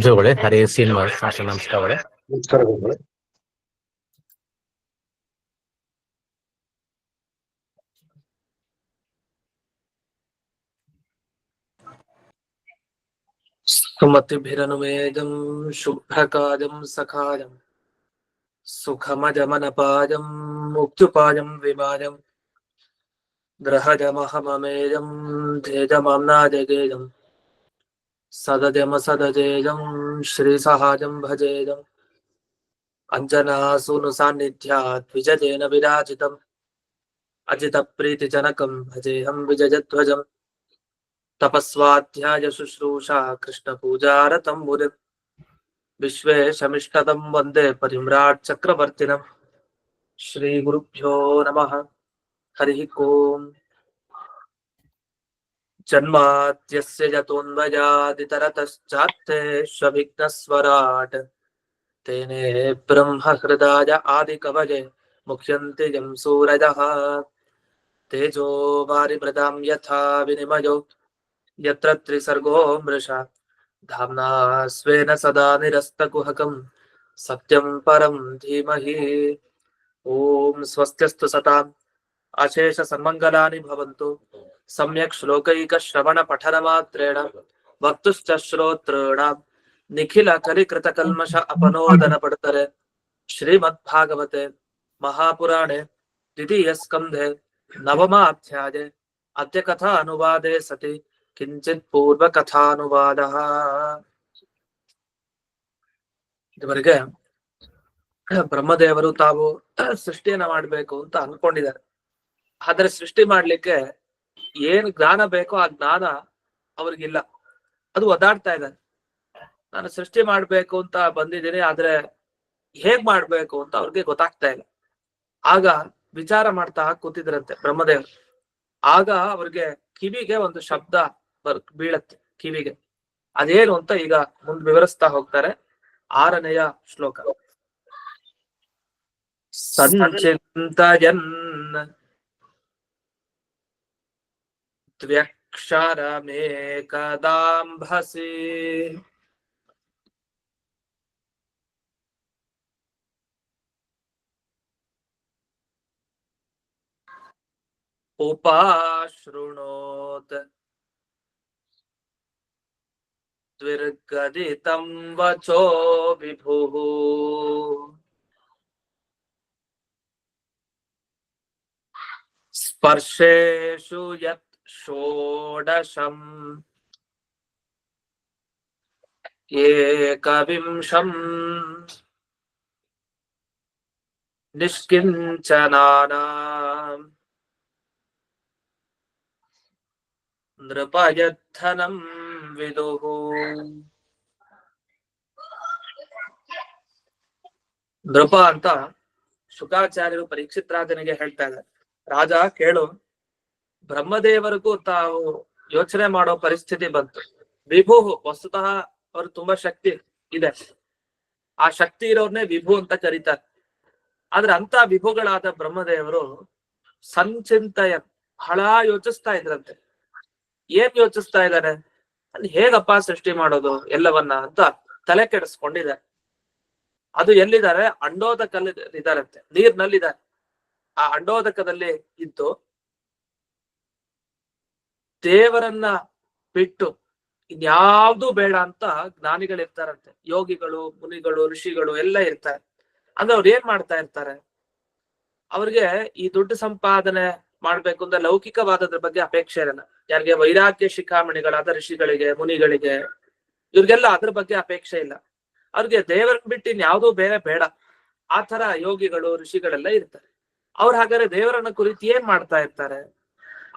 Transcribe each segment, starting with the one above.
ಜೋಗಳೆ ಹರೇ ಶ್ರೀನಿವಾಸ ಸಾಶ ನಮಸ್ಕಾರಗಳೇ. ನಮಸ್ಕಾರಗಳು. ಸುಮತಿಭಿರನುಮೇದಂ ಶುಭ್ರಕಾಜಂ ಸಖಾಜಂ ಸುಖಮಜಮನಪಾಜಂ ಮುಕ್ತ್ಯುಪಾಜಂ ವಿಮಾಜಂ ಗ್ರಹಜಮಹಮಮೇಜಂ ಧೇಜಮಾಮ್ನಾಜಗೇಜಂ ಸದಜಮಸದಜೇಜಂ ಶ್ರೀಸಹಾಜಂ ಭಜೇಜಂ ಅಂಜನಾಸೂನು ಸಾನ್ನಿಧ್ಯಾತ್ ವಿಜಯೇನ ವಿರಾಜಿತಂ ಅಜಿತ ಪ್ರೀತಿಜನಕಂ ಭಜೇಹಂ ವಿಜಯಧ್ವಜಂ ತಪಸ್ವಾಧ್ಯಾಯ ಶುಶ್ರೂಷಾ ಕೃಷ್ಣ ಪೂಜಾರತಂ ಮುನಿಂ ವಿಶ್ವೇಶಮಿಷ್ಟದಂ ವಂದೇ ಪರಿಮ್ರಾಟ್ ಚಕ್ರವರ್ತಿನಂ. ಶ್ರೀ ಗುರುಭ್ಯೋ ನಮಃ. ಹರಿ ಓಂ. ಜನ್ಮಾದ್ಯಸ್ಯ ಯತೋನ್ಮಯಾದಿತರತಶ್ಚಾತ್ತೇಷ್ವವಿಘ್ನಸ್ವರಾಟ್ ತೇನೇ ಬ್ರಹ್ಮ ಹೃದಯ ಆದಿಕವಯೇ ಮುಖ್ಯಂತಿ ಯಂ ಸೂರಜಃ ತೇಜೋ ವಾರಿಮೃದಾಂ ಯಥಾ ವಿನಿಮಯೋ ಯತ್ರ ತ್ರಿಸರ್ಗೋ ಮೃಷಾ ಧಾಮ್ನಾ ಸ್ವೇನ ಸದಾ ನಿರಸ್ತಕುಹಕಂ ಸತ್ಯಂ ಪರಂ ಧೀಮಹಿ. ಓಂ ಸ್ವಸ್ತ್ಯಸ್ತು ಸತಾಂ ಅಶೇಷ ಸನ್ಮಂಗಲಾನಿ ಭವಂತು. ಸಮ್ಯಕ್ ಶ್ಲೋಕೈಕ ಶ್ರವಣ ಪಠನ ಮಾತ್ರೇಣ ವಕ್ತುಶ್ಚ ಶ್ರೋತॄಣಾಂ ನಿಖಿಲ ಕಲಿಕೃತ ಕಲ್ಮಷ ಅಪನೋದನ ಪಡುತ್ತಾರೆ. ಶ್ರೀಮದ್ ಭಾಗವತೆ ಮಹಾಪುರಾಣೆ ದ್ವಿತೀಯ ಸ್ಕಂಧೆ ನವಮಾಧ್ಯಾಯೇ ಅದ್ಯ ಕಥಾ ಅನುವಾದೆ ಸತಿ ಕಿಂಚಿತ್ ಪೂರ್ವ ಕಥಾನುವಾದ. ಇದುವರೆಗೆ ಬ್ರಹ್ಮದೇವರು ತಾವು ಸೃಷ್ಟಿಯನ್ನ ಮಾಡ್ಬೇಕು ಅಂತ ಅನ್ಕೊಂಡಿದ್ದಾರೆ. ಆದ್ರೆ ಸೃಷ್ಟಿ ಮಾಡ್ಲಿಕ್ಕೆ ಏನ್ ಜ್ಞಾನ ಬೇಕೋ ಆ ಜ್ಞಾನ ಅವ್ರಿಗಿಲ್ಲ. ಅದು ಒದಾಡ್ತಾ ಇದ್ದಾರೆ. ನಾನು ಸೃಷ್ಟಿ ಮಾಡ್ಬೇಕು ಅಂತ ಬಂದಿದ್ದೀನಿ, ಆದ್ರೆ ಹೇಗ್ ಮಾಡ್ಬೇಕು ಅಂತ ಅವ್ರಿಗೆ ಗೊತ್ತಾಗ್ತಾ ಇಲ್ಲ. ಆಗ ವಿಚಾರ ಮಾಡ್ತಾ ಕೂತಿದ್ರಂತೆ ಬ್ರಹ್ಮದೇವರು. ಆಗ ಅವ್ರಿಗೆ ಕಿವಿಗೆ ಒಂದು ಶಬ್ದ ಬೀಳತ್ತೆ ಕಿವಿಗೆ. ಅದೇನು ಅಂತ ಈಗ ಮುಂದೆ ವಿವರಿಸ್ತಾ ಹೋಗ್ತಾರೆ. 6ನೇಯ ಶ್ಲೋಕ. ಸಂಚಿಂತಯನ್ ತ್ವ್ಯಕ್ಷರಮೇಕದಾಂಭಸಿ ಉಪಾಶೃಣೋತ್ ದ್ವಿರ್ಗದಿತಂ ವಚೋ ವಿಭುಃ ಸ್ಪರ್ಶೇಷು ಯತ್ ಷೋಡಶಂ ಏಕವಿಂಶಂ ನಿಷ್ಕಿಂಚನಾನಾಂ ನೃಪಯತ್ಥನಂ ವಿದುಃ. ನೃಪ ಅಂತ ಶುಕಾಚಾರ್ಯರು ಪರೀಕ್ಷಿತ್ ರಾಜನಿಗೆ ಹೇಳ್ತಾ ಇದ್ದಾರೆ. ರಾಜ ಕೇಳು, ಬ್ರಹ್ಮದೇವರಿಗೂ ತಾವು ಯೋಚನೆ ಮಾಡೋ ಪರಿಸ್ಥಿತಿ ಬಂತು. ವಿಭು ವಸ್ತುತಃ ಅವ್ರು ತುಂಬಾ ಶಕ್ತಿ ಇದೆ. ಆ ಶಕ್ತಿ ಇರೋರ್ನೇ ವಿಭು ಅಂತ ಕರೀತಾರೆ. ಆದ್ರೆ ಅಂತ ವಿಭುಗಳಾದ ಬ್ರಹ್ಮದೇವರು ಸಂಚಿಂತಯ ಬಹಳ ಯೋಚಿಸ್ತಾ ಇದ್ರಂತೆ. ಏನ್ ಯೋಚಿಸ್ತಾ ಇದ್ದಾರೆ? ಹೇಗಪ್ಪ ಸೃಷ್ಟಿ ಮಾಡೋದು ಎಲ್ಲವನ್ನ ಅಂತ ತಲೆ ಕೆಡಿಸ್ಕೊಂಡಿದ್ದಾರೆ. ಅದು ಎಲ್ಲಿದ್ದಾರೆ? ಅಂಡೋದಕಲ್ಲಿ ಇದಾರಂತೆ, ನೀರ್ನಲ್ಲಿದ್ದಾರೆ. ಆ ಅಂಡೋದಕದಲ್ಲಿ ಇದ್ದು ದೇವರನ್ನ ಬಿಟ್ಟು ಇನ್ಯಾವ್ದು ಬೇಡ ಅಂತ ಜ್ಞಾನಿಗಳಿರ್ತಾರಂತೆ. ಯೋಗಿಗಳು, ಮುನಿಗಳು, ಋಷಿಗಳು ಎಲ್ಲ ಇರ್ತಾರೆ. ಅಂದ್ರೆ ಅವ್ರು ಏನ್ ಮಾಡ್ತಾ ಇರ್ತಾರೆ? ಅವ್ರಿಗೆ ಈ ದುಡ್ಡು ಸಂಪಾದನೆ ಮಾಡ್ಬೇಕು ಅಂದ್ರೆ ಲೌಕಿಕವಾದದ್ರ ಬಗ್ಗೆ ಅಪೇಕ್ಷೆ ಇರಲ್ಲ. ಯಾರಿಗೆ ವೈರಾಗ್ಯ ಶಿಖಾಮಣಿಗಳಾದ ಋಷಿಗಳಿಗೆ, ಮುನಿಗಳಿಗೆ, ಇವ್ರಿಗೆಲ್ಲ ಅದ್ರ ಬಗ್ಗೆ ಅಪೇಕ್ಷೆ ಇಲ್ಲ. ಅವ್ರಿಗೆ ದೇವರನ್ನ ಬಿಟ್ಟು ಇನ್ಯಾವುದೂ ಬೇರೆ ಬೇಡ. ಆ ತರ ಯೋಗಿಗಳು, ಋಷಿಗಳೆಲ್ಲ ಇರ್ತಾರೆ. ಅವ್ರು ಹಾಗಾದ್ರೆ ದೇವರನ್ನ ಕುರಿತು ಏನ್ ಮಾಡ್ತಾ ಇರ್ತಾರೆ?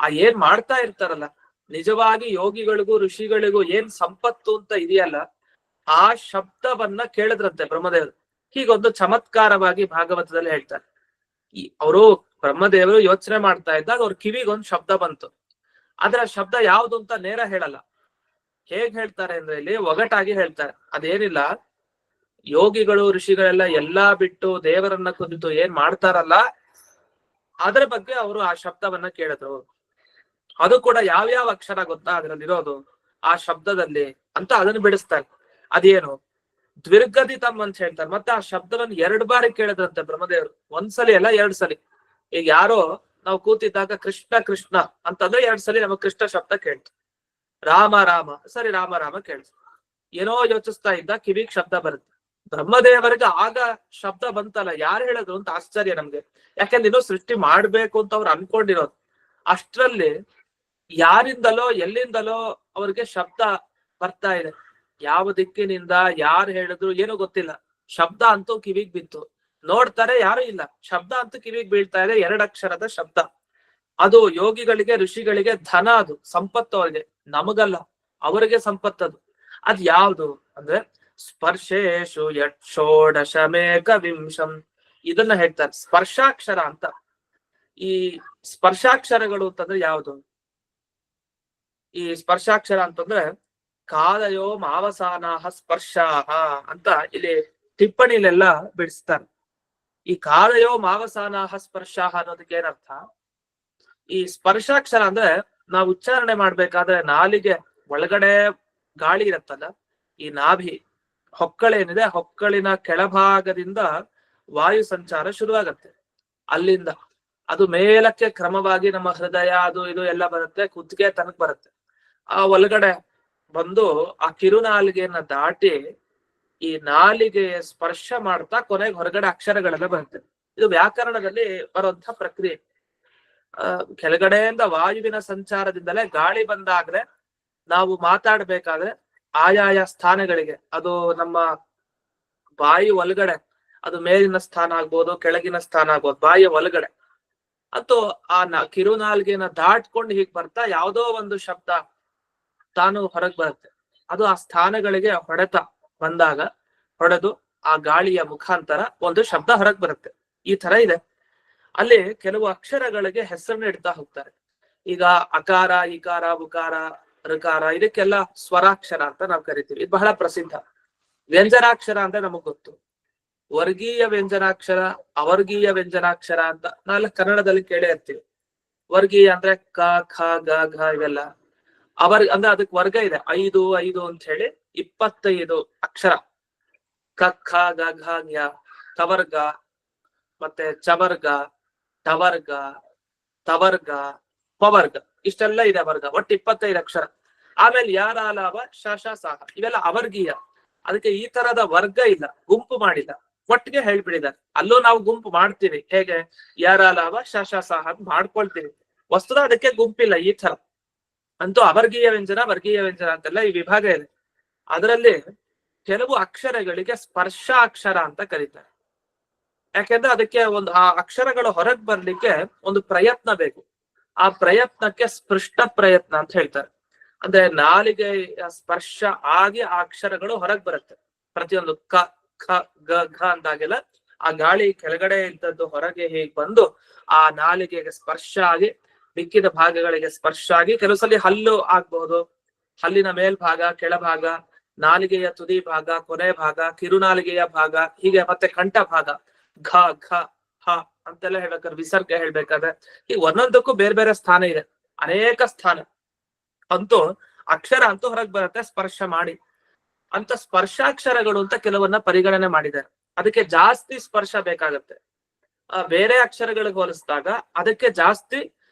ಆ ಏನ್ ಮಾಡ್ತಾ ಇರ್ತಾರಲ್ಲ, ನಿಜವಾಗಿ ಯೋಗಿಗಳಿಗೂ ಋಷಿಗಳಿಗೂ ಏನ್ ಸಂಪತ್ತು ಅಂತ ಇದೆಯಲ್ಲ, ಆ ಶಬ್ದವನ್ನ ಕೇಳಿದ್ರಂತೆ ಬ್ರಹ್ಮದೇವರು. ಹೀಗೊಂದು ಚಮತ್ಕಾರವಾಗಿ ಭಾಗವತದಲ್ಲಿ ಹೇಳ್ತಾರೆ. ಅವರು ಬ್ರಹ್ಮದೇವರು ಯೋಚನೆ ಮಾಡ್ತಾ ಇದ್ದಾಗ ಅವ್ರ ಕಿವಿಗೊಂದು ಶಬ್ದ ಬಂತು. ಆದ್ರೆ ಆ ಶಬ್ದ ಯಾವ್ದು ಅಂತ ನೇರ ಹೇಳಲ್ಲ. ಹೇಗ್ ಹೇಳ್ತಾರೆ ಅಂದ್ರೆ ಇಲ್ಲಿ ಒಗಟಾಗಿ ಹೇಳ್ತಾರೆ. ಅದೇನಿಲ್ಲ, ಯೋಗಿಗಳು, ಋಷಿಗಳೆಲ್ಲ ಎಲ್ಲಾ ಬಿಟ್ಟು ದೇವರನ್ನ ಕುರಿತು ಏನ್ ಮಾಡ್ತಾರಲ್ಲ ಅದರ ಬಗ್ಗೆ ಅವರು ಆ ಶಬ್ದವನ್ನ ಕೇಳಿದ್ರು. ಅದು ಕೂಡ ಯಾವ್ಯಾವ ಅಕ್ಷರ ಗೊತ್ತಾ ಅದ್ರಲ್ಲಿರೋದು ಆ ಶಬ್ದದಲ್ಲಿ ಅಂತ ಅದನ್ನು ಬಿಡಿಸ್ತಾರೆ. ಅದೇನು ದ್ವಿರ್ಗದಿತಂ ಅಂತ ಹೇಳ್ತಾರೆ. ಮತ್ತೆ ಆ ಶಬ್ದವನ್ನು 2 ಬಾರಿ ಕೇಳಿದ್ರಂತೆ ಬ್ರಹ್ಮದೇವರು. ಒಂದ್ಸಲಿ ಅಲ್ಲ 2 ಸಲಿ. ಈಗ ಯಾರೋ ನಾವು ಕೂತಿದ್ದಾಗ ಕೃಷ್ಣ ಕೃಷ್ಣ ಅಂತಂದ್ರೆ 2 ಸಲಿ ನಮಗ್ ಕೃಷ್ಣ ಶಬ್ದ ಕೇಳ್ತು. ರಾಮ ರಾಮ ಸರಿ ರಾಮ ರಾಮ ಕೇಳ್ತು. ಏನೋ ಯೋಚಿಸ್ತಾ ಇದ್ದ ಕಿವಿಗ್ ಶಬ್ದ ಬರುತ್ತೆ. ಬ್ರಹ್ಮದೇವರಿಗೆ ಆಗ ಶಬ್ದ ಬಂತಲ್ಲ, ಯಾರು ಹೇಳಿದ್ರು ಅಂತ ಆಶ್ಚರ್ಯ ನಮ್ಗೆ. ಯಾಕೆಂದ್ರೆ ಇನ್ನೂ ಸೃಷ್ಟಿ ಮಾಡ್ಬೇಕು ಅಂತ ಅವ್ರು ಅನ್ಕೊಂಡಿರೋದು. ಅಷ್ಟ್ರಲ್ಲಿ ಯಾರಿಂದಲೋ ಎಲ್ಲಿಂದಲೋ ಅವ್ರಿಗೆ ಶಬ್ದ ಬರ್ತಾ ಇದೆ. ಯಾವ ದಿಕ್ಕಿನಿಂದ ಯಾರು ಹೇಳಿದ್ರು ಏನೋ ಗೊತ್ತಿಲ್ಲ. ಶಬ್ದ ಅಂತೂ ಕಿವಿಗ್ ಬಿತ್ತು. ನೋಡ್ತಾರೆ ಯಾರು ಇಲ್ಲ, ಶಬ್ದ ಅಂತೂ ಕಿವಿಗ್ ಬೀಳ್ತಾ ಇದೆ. 2 ಅಕ್ಷರದ ಶಬ್ದ. ಅದು ಯೋಗಿಗಳಿಗೆ ಋಷಿಗಳಿಗೆ ಧನ, ಅದು ಸಂಪತ್ತು ಅವ್ರಿಗೆ, ನಮಗಲ್ಲ, ಅವರಿಗೆ ಸಂಪತ್ತದು. ಅದ್ ಯಾವ್ದು ಅಂದ್ರೆ ಸ್ಪರ್ಶೇಶು ಷೋಡಶಮೇಕ ವಿಂಶಂ, ಇದನ್ನ ಹೇಳ್ತಾರೆ ಸ್ಪರ್ಶಾಕ್ಷರ ಅಂತ. ಈ ಸ್ಪರ್ಶಾಕ್ಷರಗಳು ಅಂತಂದ್ರೆ ಯಾವ್ದು? ಈ ಸ್ಪರ್ಶಾಕ್ಷರ ಅಂತಂದ್ರೆ ಕಾಲಯೋ ಮಾವಸಾನಾಹ ಸ್ಪರ್ಶಾಹ ಅಂತ ಇಲ್ಲಿ ಟಿಪ್ಪಣಿಲೆಲ್ಲ ಬಿಡಿಸ್ತಾರೆ. ಈ ಕಾಲಯೋ ಮಾವಸಾನಾಹ ಸ್ಪರ್ಶಾಹ ಅನ್ನೋದಕ್ಕೆ ಏನರ್ಥ? ಈ ಸ್ಪರ್ಶಾಕ್ಷರ ಅಂದ್ರೆ ನಾವು ಉಚ್ಚಾರಣೆ ಮಾಡ್ಬೇಕಾದ್ರೆ ನಾಲಿಗೆ ಒಳಗಡೆ ಗಾಳಿ ಇರತ್ತಲ್ಲ, ಈ ನಾಭಿ ಹೊಕ್ಕಳೇನಿದೆ, ಹೊಕ್ಕಳಿನ ಕೆಳಭಾಗದಿಂದ ವಾಯು ಸಂಚಾರ ಶುರುವಾಗತ್ತೆ. ಅಲ್ಲಿಂದ ಅದು ಮೇಲಕ್ಕೆ ಕ್ರಮವಾಗಿ ನಮ್ಮ ಹೃದಯ ಅದು ಇದು ಎಲ್ಲ ಬರುತ್ತೆ, ಕುತ್ತಿಗೆ ತನಕ ಬರುತ್ತೆ. ಆ ಒಳಗಡೆ ಬಂದು ಆ ಕಿರುನಾಲಿಗೆಯನ್ನ ದಾಟಿ ಈ ನಾಲಿಗೆ ಸ್ಪರ್ಶ ಮಾಡ್ತಾ ಕೊನೆಗೆ ಹೊರಗಡೆ ಅಕ್ಷರಗಳೆಲ್ಲ ಬರುತ್ತೆ. ಇದು ವ್ಯಾಕರಣದಲ್ಲಿ ಬರುವಂತಹ ಪ್ರಕ್ರಿಯೆ. ಕೆಳಗಡೆಯಿಂದ ವಾಯುವಿನ ಸಂಚಾರದಿಂದಲೇ ಗಾಳಿ ಬಂದಾಗ್ರೆ ನಾವು ಮಾತಾಡ್ಬೇಕಾದ್ರೆ ಆಯಾಯ ಸ್ಥಾನಗಳಿಗೆ, ಅದು ನಮ್ಮ ಬಾಯಿ ಒಳಗಡೆ, ಅದು ಮೇಲಿನ ಸ್ಥಾನ ಆಗ್ಬೋದು, ಕೆಳಗಿನ ಸ್ಥಾನ ಆಗ್ಬೋದು, ಬಾಯಿಯ ಒಳಗಡೆ ಅಂತೂ ಆ ಕಿರುನಾಲ್ಗೆನ ದಾಟ್ಕೊಂಡು ಹೀಗ್ ಬರ್ತಾ ಯಾವ್ದೋ ಒಂದು ಶಬ್ದ ತಾನು ಹೊರಗ್ ಬರುತ್ತೆ. ಅದು ಆ ಸ್ಥಾನಗಳಿಗೆ ಹೊಡೆತ ಬಂದಾಗ ಹೊಡೆದು ಆ ಗಾಳಿಯ ಮುಖಾಂತರ ಒಂದು ಶಬ್ದ ಹೊರಗ್ ಬರುತ್ತೆ. ಈ ತರ ಇದೆ. ಅಲ್ಲಿ ಕೆಲವು ಅಕ್ಷರಗಳಿಗೆ ಹೆಸರನ್ನ ಇಡ್ತಾ ಹೋಗ್ತಾರೆ. ಈಗ ಅಕಾರ, ಇಕಾರ, ಉಕಾರ, ಋಕಾರ, ಇದಕ್ಕೆಲ್ಲ ಸ್ವರಾಕ್ಷರ ಅಂತ ನಾವು ಕರಿತೀವಿ. ಇದು ಬಹಳ ಪ್ರಸಿದ್ಧ. ವ್ಯಂಜನಾಕ್ಷರ ಅಂದ್ರೆ ನಮಗ್ ಗೊತ್ತು. ವರ್ಗೀಯ ವ್ಯಂಜನಾಕ್ಷರ, ಅವರ್ಗೀಯ ವ್ಯಂಜನಾಕ್ಷರ ಅಂತ ನಾವೆಲ್ಲ ಕನ್ನಡದಲ್ಲಿ ಕೇಳೇ ಇರ್ತೀವಿ. ವರ್ಗೀಯ ಅಂದ್ರೆ ಕ, ಖ, ಗ, ಘ ಇವೆಲ್ಲ. ಅಂದ್ರೆ ಅದಕ್ಕೆ ವರ್ಗ ಇದೆ, 5 5 ಅಂತ ಹೇಳಿ 25 ಅಕ್ಷರ. ಕ, ಖ, ಗ, ಘ, ಜ್ಞ, ಕವರ್ಗ, ಮತ್ತೆ ಚವರ್ಗ, ಟವರ್ಗ, ತವರ್ಗ, ಪವರ್ಗ, ಇಷ್ಟೆಲ್ಲ ಇದೆ ವರ್ಗ. ಒಟ್ಟು 25 ಅಕ್ಷರ. ಆಮೇಲೆ ಯಾರ, ಲಾಭ, ಶ, ಸಾಹ ಇವೆಲ್ಲ ಅವರ್ಗೀಯ. ಅದಕ್ಕೆ ಈ ತರದ ವರ್ಗ ಇಲ್ಲ, ಗುಂಪು ಮಾಡಿಲ್ಲ, ಒಟ್ಟಿಗೆ ಹೇಳ್ಬಿಡಿದ್ದಾರೆ. ಅಲ್ಲೂ ನಾವು ಗುಂಪು ಮಾಡ್ತೀವಿ. ಹೇಗೆ? ಯಾರ, ಲಾಭ, ಶ, ಸಾಹ ಅಂತ ಮಾಡ್ಕೊಳ್ತೀವಿ. ವಸ್ತುತ ಅದಕ್ಕೆ ಗುಂಪಿಲ್ಲ. ಈ ತರ ಅಂತೂ ಅವರ್ಗೀಯ ವ್ಯಂಜನ, ವರ್ಗೀಯ ವ್ಯಂಜನ ಅಂತೆಲ್ಲ ಈ ವಿಭಾಗ ಇದೆ. ಅದರಲ್ಲಿ ಕೆಲವು ಅಕ್ಷರಗಳಿಗೆ ಸ್ಪರ್ಶಾಕ್ಷರ ಅಂತ ಕರೀತಾರೆ. ಯಾಕೆಂದ್ರೆ ಅದಕ್ಕೆ ಒಂದು ಆ ಅಕ್ಷರಗಳು ಹೊರಗ್ ಬರ್ಲಿಕ್ಕೆ ಒಂದು ಪ್ರಯತ್ನ ಬೇಕು. ಆ ಪ್ರಯತ್ನಕ್ಕೆ ಸ್ಪೃಷ್ಟ ಪ್ರಯತ್ನ ಅಂತ ಹೇಳ್ತಾರೆ. ಅಂದ್ರೆ ನಾಲಿಗೆ ಸ್ಪರ್ಶ ಆಗಿ ಆ ಅಕ್ಷರಗಳು ಹೊರಗ್ ಬರುತ್ತೆ. ಪ್ರತಿಯೊಂದು ಕ, ಖ, ಗ, ಘ ಅಂತಾಗೆಲ್ಲ ಆ ಗಾಳಿ ಕೆಳಗಡೆ ಇದ್ದದ್ದು ಹೊರಗೆ ಹೀಗೆ ಬಂದು ಆ ನಾಲಿಗೆಗೆ ಸ್ಪರ್ಶ ಆಗಿ ಮಿಕ್ಕಿದ ಭಾಗಗಳಿಗೆ ಸ್ಪರ್ಶ ಆಗಿ, ಕೆಲವು ಸಲ ಹಲ್ಲು ಆಗ್ಬಹುದು, ಹಲ್ಲಿನ ಮೇಲ್ಭಾಗ, ಕೆಳಭಾಗ, ನಾಲಿಗೆಯ ತುದಿ ಭಾಗ, ಕೊನೆ ಭಾಗ, ಕಿರುನಾಲಿಗೆಯ ಭಾಗ, ಹೀಗೆ ಮತ್ತೆ ಕಂಠ ಭಾಗ, ಘ, ಘ, ಹ ಅಂತೆಲ್ಲ ಹೇಳ್ಬೇಕಾದ್ರೆ, ವಿಸರ್ಗ ಹೇಳ್ಬೇಕಾದ್ರೆ ಈ ಒಂದೊಂದಕ್ಕೂ ಬೇರೆ ಬೇರೆ ಸ್ಥಾನ ಇದೆ, ಅನೇಕ ಸ್ಥಾನ. ಅಂತೂ ಅಕ್ಷರ ಅಂತೂ ಹೊರಗೆ ಬರುತ್ತೆ ಸ್ಪರ್ಶ ಮಾಡಿ. ಅಂತ ಸ್ಪರ್ಶಾಕ್ಷರಗಳು ಅಂತ ಕೆಲವನ್ನ ಪರಿಗಣನೆ ಮಾಡಿದ್ದಾರೆ. ಅದಕ್ಕೆ ಜಾಸ್ತಿ ಸ್ಪರ್ಶ ಬೇಕಾಗತ್ತೆ. ಬೇರೆ ಅಕ್ಷರಗಳಿಗೆ ಹೋಲಿಸಿದಾಗ ಅದಕ್ಕೆ ಜಾಸ್ತಿ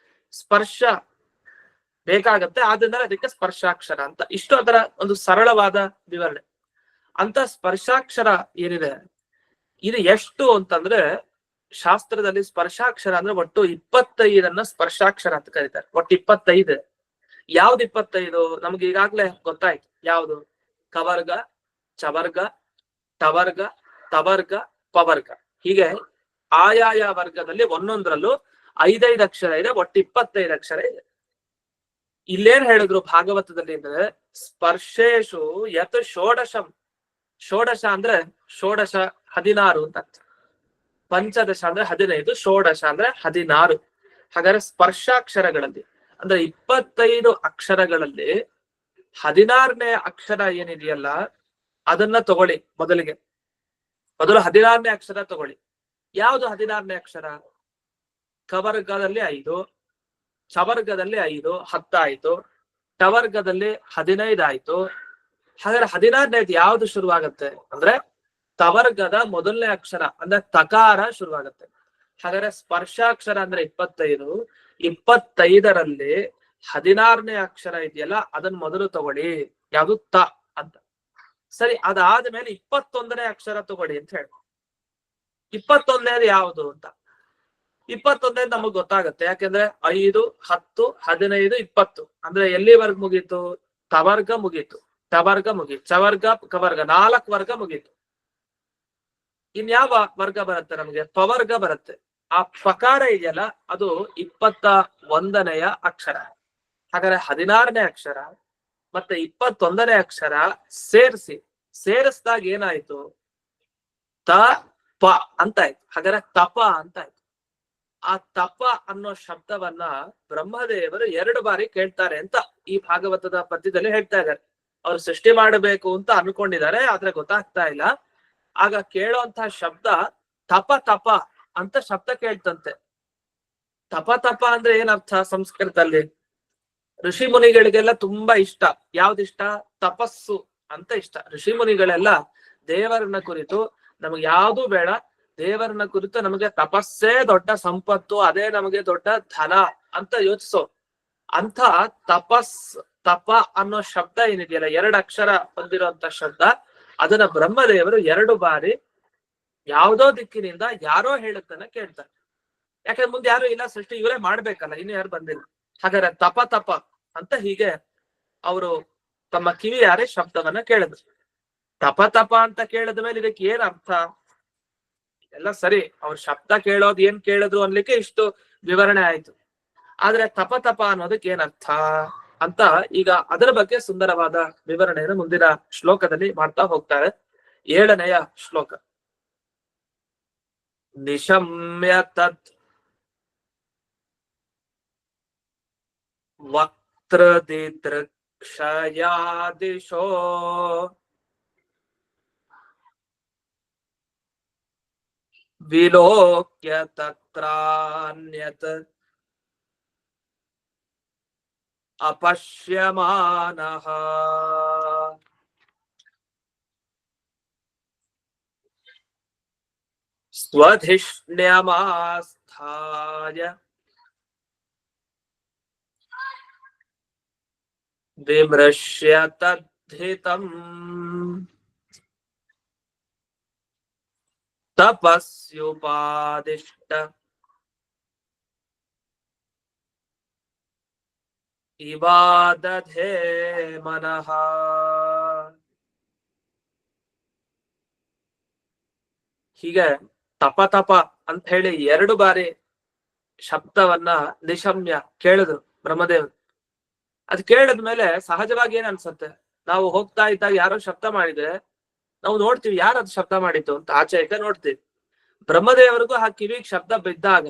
ಸ್ಪರ್ಶ ಬೇಕಾಗತ್ತೆ. ಆದ್ರಿಂದ ಅದಕ್ಕೆ ಸ್ಪರ್ಶಾಕ್ಷರ ಅಂತ. ಇಷ್ಟು ಅದರ ಒಂದು ಸರಳವಾದ ವಿವರಣೆ. ಅಂತ ಸ್ಪರ್ಶಾಕ್ಷರ ಏನಿದೆ ಇದು ಎಷ್ಟು ಅಂತಂದ್ರೆ, ಶಾಸ್ತ್ರದಲ್ಲಿ ಸ್ಪರ್ಶಾಕ್ಷರ ಅಂದ್ರೆ ಒಟ್ಟು 25 ಸ್ಪರ್ಶಾಕ್ಷರ ಅಂತ ಕರೀತಾರೆ. ಒಟ್ಟು 25. ಯಾವ್ದು 25? ನಮ್ಗೆ ಈಗಾಗ್ಲೇ ಗೊತ್ತಾಯ್ತು. ಯಾವ್ದು? ಕವರ್ಗ, ಚವರ್ಗ, ಟವರ್ಗ, ತವರ್ಗ, ಪವರ್ಗ. ಹೀಗೆ ಆಯಾಯ ವರ್ಗದಲ್ಲಿ ಒಂದೊಂದ್ರಲ್ಲೂ 5 ಅಕ್ಷರ ಇದೆ. ಒಟ್ಟು 25 ಅಕ್ಷರ ಇದೆ. ಇಲ್ಲೇನ್ ಹೇಳಿದ್ರು ಭಾಗವತದಲ್ಲಿ ಅಂದ್ರೆ, ಸ್ಪರ್ಶೇಶು ಯತ್ ಷೋಡಶಂ. ಷೋಡಶ ಅಂದ್ರೆ 16 ಅಂತ ಅರ್ಥ. ಪಂಚದಶ ಅಂದ್ರೆ 15, ಷೋಡಶ ಅಂದ್ರೆ 16. ಹಾಗಾದ್ರೆ ಸ್ಪರ್ಶಾಕ್ಷರಗಳಲ್ಲಿ ಅಂದ್ರೆ 25 ಅಕ್ಷರಗಳಲ್ಲಿ 16ನೇ ಅಕ್ಷರ ಏನಿದೆಯಲ್ಲ ಅದನ್ನ ತಗೊಳ್ಳಿ. ಮೊದಲು 16ನೇ ಅಕ್ಷರ ತಗೊಳ್ಳಿ. ಯಾವುದು 16ನೇ ಅಕ್ಷರ? ಕವರ್ಗದಲ್ಲಿ 5, ಚವರ್ಗದಲ್ಲಿ 5, 10 ಆಯ್ತು. ಟವರ್ಗದಲ್ಲಿ 15 ಆಯ್ತು. ಹಾಗಾದ್ರೆ 16ನೇದು ಯಾವ್ದು ಶುರುವಾಗತ್ತೆ ಅಂದ್ರೆ ತವರ್ಗದ ಮೊದಲನೇ ಅಕ್ಷರ ಅಂದ್ರೆ ತಕಾರ ಶುರುವಾಗತ್ತೆ. ಹಾಗಾದ್ರೆ ಸ್ಪರ್ಶಾಕ್ಷರ ಅಂದ್ರೆ 25, 25ರಲ್ಲಿ 16ನೇ ಅಕ್ಷರ ಇದೆಯಲ್ಲ ಅದನ್ನ ಮೊದಲು ತಗೊಳ್ಳಿ, ಯಾವುದು ತ ಅಂತ. ಸರಿ, ಅದಾದ್ಮೇಲೆ 21ನೇ ಅಕ್ಷರ ತಗೊಳ್ಳಿ ಅಂತ ಹೇಳಿ. 21ನೇದು ಯಾವುದು ಅಂತ 21ನೇದು ನಮಗ್ ಗೊತ್ತಾಗತ್ತೆ, ಯಾಕೆಂದ್ರೆ 5, 10, 15, 20 ಅಂದ್ರೆ ಎಲ್ಲಿವರೆಗೂ ಮುಗೀತು? ತವರ್ಗ ಮುಗೀತು, ಟವರ್ಗ ಮುಗೀತು, ಚವರ್ಗ, ಕವರ್ಗ, 4 ವರ್ಗ ಮುಗೀತು. ಇನ್ಯಾವ ವರ್ಗ ಬರುತ್ತೆ ನಮ್ಗೆ? ಪವರ್ಗ ಬರುತ್ತೆ. ಆ ಪಕಾರ ಇದೆಯಲ್ಲ ಅದು 21ನೆಯ ಅಕ್ಷರ. ಹಾಗಾದ್ರೆ 16ನೇ ಅಕ್ಷರ ಮತ್ತೆ 21ನೇ ಅಕ್ಷರ ಸೇರಿಸಿದಾಗ ಏನಾಯ್ತು? ತ ಪ ಅಂತ ಆಯ್ತು. ಹಾಗಾದ್ರೆ ತಪ ಅಂತ ಆಯ್ತು. ಆ ತಪ ಅನ್ನೋ ಶಬ್ದವನ್ನ ಬ್ರಹ್ಮದೇವರು 2 ಬಾರಿ ಕೇಳ್ತಾರೆ ಅಂತ ಈ ಭಾಗವತದ ಪದ್ಯದಲ್ಲಿ ಹೇಳ್ತಾ ಇದ್ದಾರೆ. ಅವ್ರು ಸೃಷ್ಟಿ ಮಾಡಬೇಕು ಅಂತ ಅನ್ಕೊಂಡಿದ್ದಾರೆ, ಆದ್ರೆ ಗೊತ್ತಾಗ್ತಾ ಇಲ್ಲ. ಆಗ ಕೇಳೋಂತಹ ಶಬ್ದ ತಪ ತಪ ಅಂತ ಶಬ್ದ ಕೇಳ್ತಂತೆ. ತಪ ತಪ ಅಂದ್ರೆ ಏನರ್ಥ ಸಂಸ್ಕೃತದಲ್ಲಿ? ಋಷಿ ಮುನಿಗಳಿಗೆಲ್ಲ ತುಂಬಾ ಇಷ್ಟ. ಯಾವ್ದಿಷ್ಟ? ತಪಸ್ಸು ಅಂತ ಇಷ್ಟ. ಋಷಿ ಮುನಿಗಳೆಲ್ಲ ದೇವರನ್ನ ಕುರಿತು ನಮಗೆ ಯಾವ್ದು ಬೇಡ, ದೇವರನ್ನ ಕುರಿತು ನಮಗೆ ತಪಸ್ಸೇ ದೊಡ್ಡ ಸಂಪತ್ತು, ಅದೇ ನಮಗೆ ದೊಡ್ಡ ಧನ ಅಂತ ಯೋಚಿಸೋ ಅಂತ ತಪ ಅನ್ನೋ ಶಬ್ದ ಏನಿದೆಯಲ್ಲ, 2 ಅಕ್ಷರ ಹೊಂದಿರುವಂತ ಶಬ್ದ, ಅದನ್ನ ಬ್ರಹ್ಮದೇವರು 2 ಬಾರಿ ಯಾವ್ದೋ ದಿಕ್ಕಿನಿಂದ ಯಾರೋ ಹೇಳುತ್ತನ್ನ ಕೇಳ್ತಾರೆ. ಯಾಕಂದ್ರೆ ಮುಂದೆ ಯಾರು ಇಲ್ಲ, ಸೃಷ್ಟಿ ಇವರೇ ಮಾಡ್ಬೇಕಲ್ಲ, ಇನ್ನು ಯಾರು ಬಂದಿಲ್ಲ. ಹಾಗಾದ್ರೆ ತಪ ತಪ ಅಂತ ಹೀಗೆ ಅವರು ತಮ್ಮ ಕಿವಿಯಾರೆ ಶಬ್ದವನ್ನ ಕೇಳಿದ್ರು. ತಪ ತಪ ಅಂತ ಕೇಳಿದ ಮೇಲೆ ಇದಕ್ಕೆ ಏನ್ ಅರ್ಥ? ಎಲ್ಲ ಸರಿ, ಅವ್ರ ಶಬ್ದ ಕೇಳೋದು ಏನ್ ಕೇಳಿದ್ರು ಅನ್ಲಿಕ್ಕೆ ಇಷ್ಟು ವಿವರಣೆ ಆಯ್ತು. ಆದ್ರೆ ತಪ ತಪ ಅನ್ನೋದಕ್ಕೆ ಏನ್ ಅರ್ಥ ಅಂತ ಈಗ ಅದರ ಬಗ್ಗೆ ಸುಂದರವಾದ ವಿವರಣೆಯನ್ನು ಮುಂದಿನ ಶ್ಲೋಕದಲ್ಲಿ ಮಾಡ್ತಾ ಹೋಗ್ತಾರೆ. 7ನೆಯ ಶ್ಲೋಕ. ನಿಶಮ್ಯ ತತ್ ವಕ್ತ್ರದಿದೃಕ್ಷಯಾದಿಶೋ ವಿಲೋಕ್ಯ ತತ್ರಾನ್ಯತ್ ಅಪಶ್ಯಮಾನಃ. ಸ್ವಧಿಷ್ಣ್ಯಮಾಸ್ಥಾಯ ವಿಮೃಶ್ಯ ತದ್ಧಿತಂ ತಪಸ್ಯುಪಾದಿಷ್ಟ ಇವಾದಧೇ ಮನಃ. ಹೀಗೆ ತಪ ತಪ ಅಂತ ಹೇಳಿ 2 ಬಾರಿ ಶಬ್ದವನ್ನ ನಿಶಮ್ಯ ಕೇಳಿದ್ರು ಬ್ರಹ್ಮದೇವರು. ಅದ್ ಕೇಳಿದ್ಮೇಲೆ ಸಹಜವಾಗಿ ಏನ್ ಅನ್ಸತ್ತೆ? ನಾವು ಹೋಗ್ತಾ ಇದ್ದಾಗ ಯಾರೋ ಶಬ್ದ ಮಾಡಿದ್ರೆ ನಾವು ನೋಡ್ತೀವಿ, ಯಾರದು ಶಬ್ದ ಮಾಡಿದ್ದು ಅಂತ ಆಚೆ ಈಚೆ ನೋಡ್ತೀವಿ. ಬ್ರಹ್ಮದೇವರಿಗೂ ಆ ಕಿವಿಗ್ ಶಬ್ದ ಬಿದ್ದಾಗ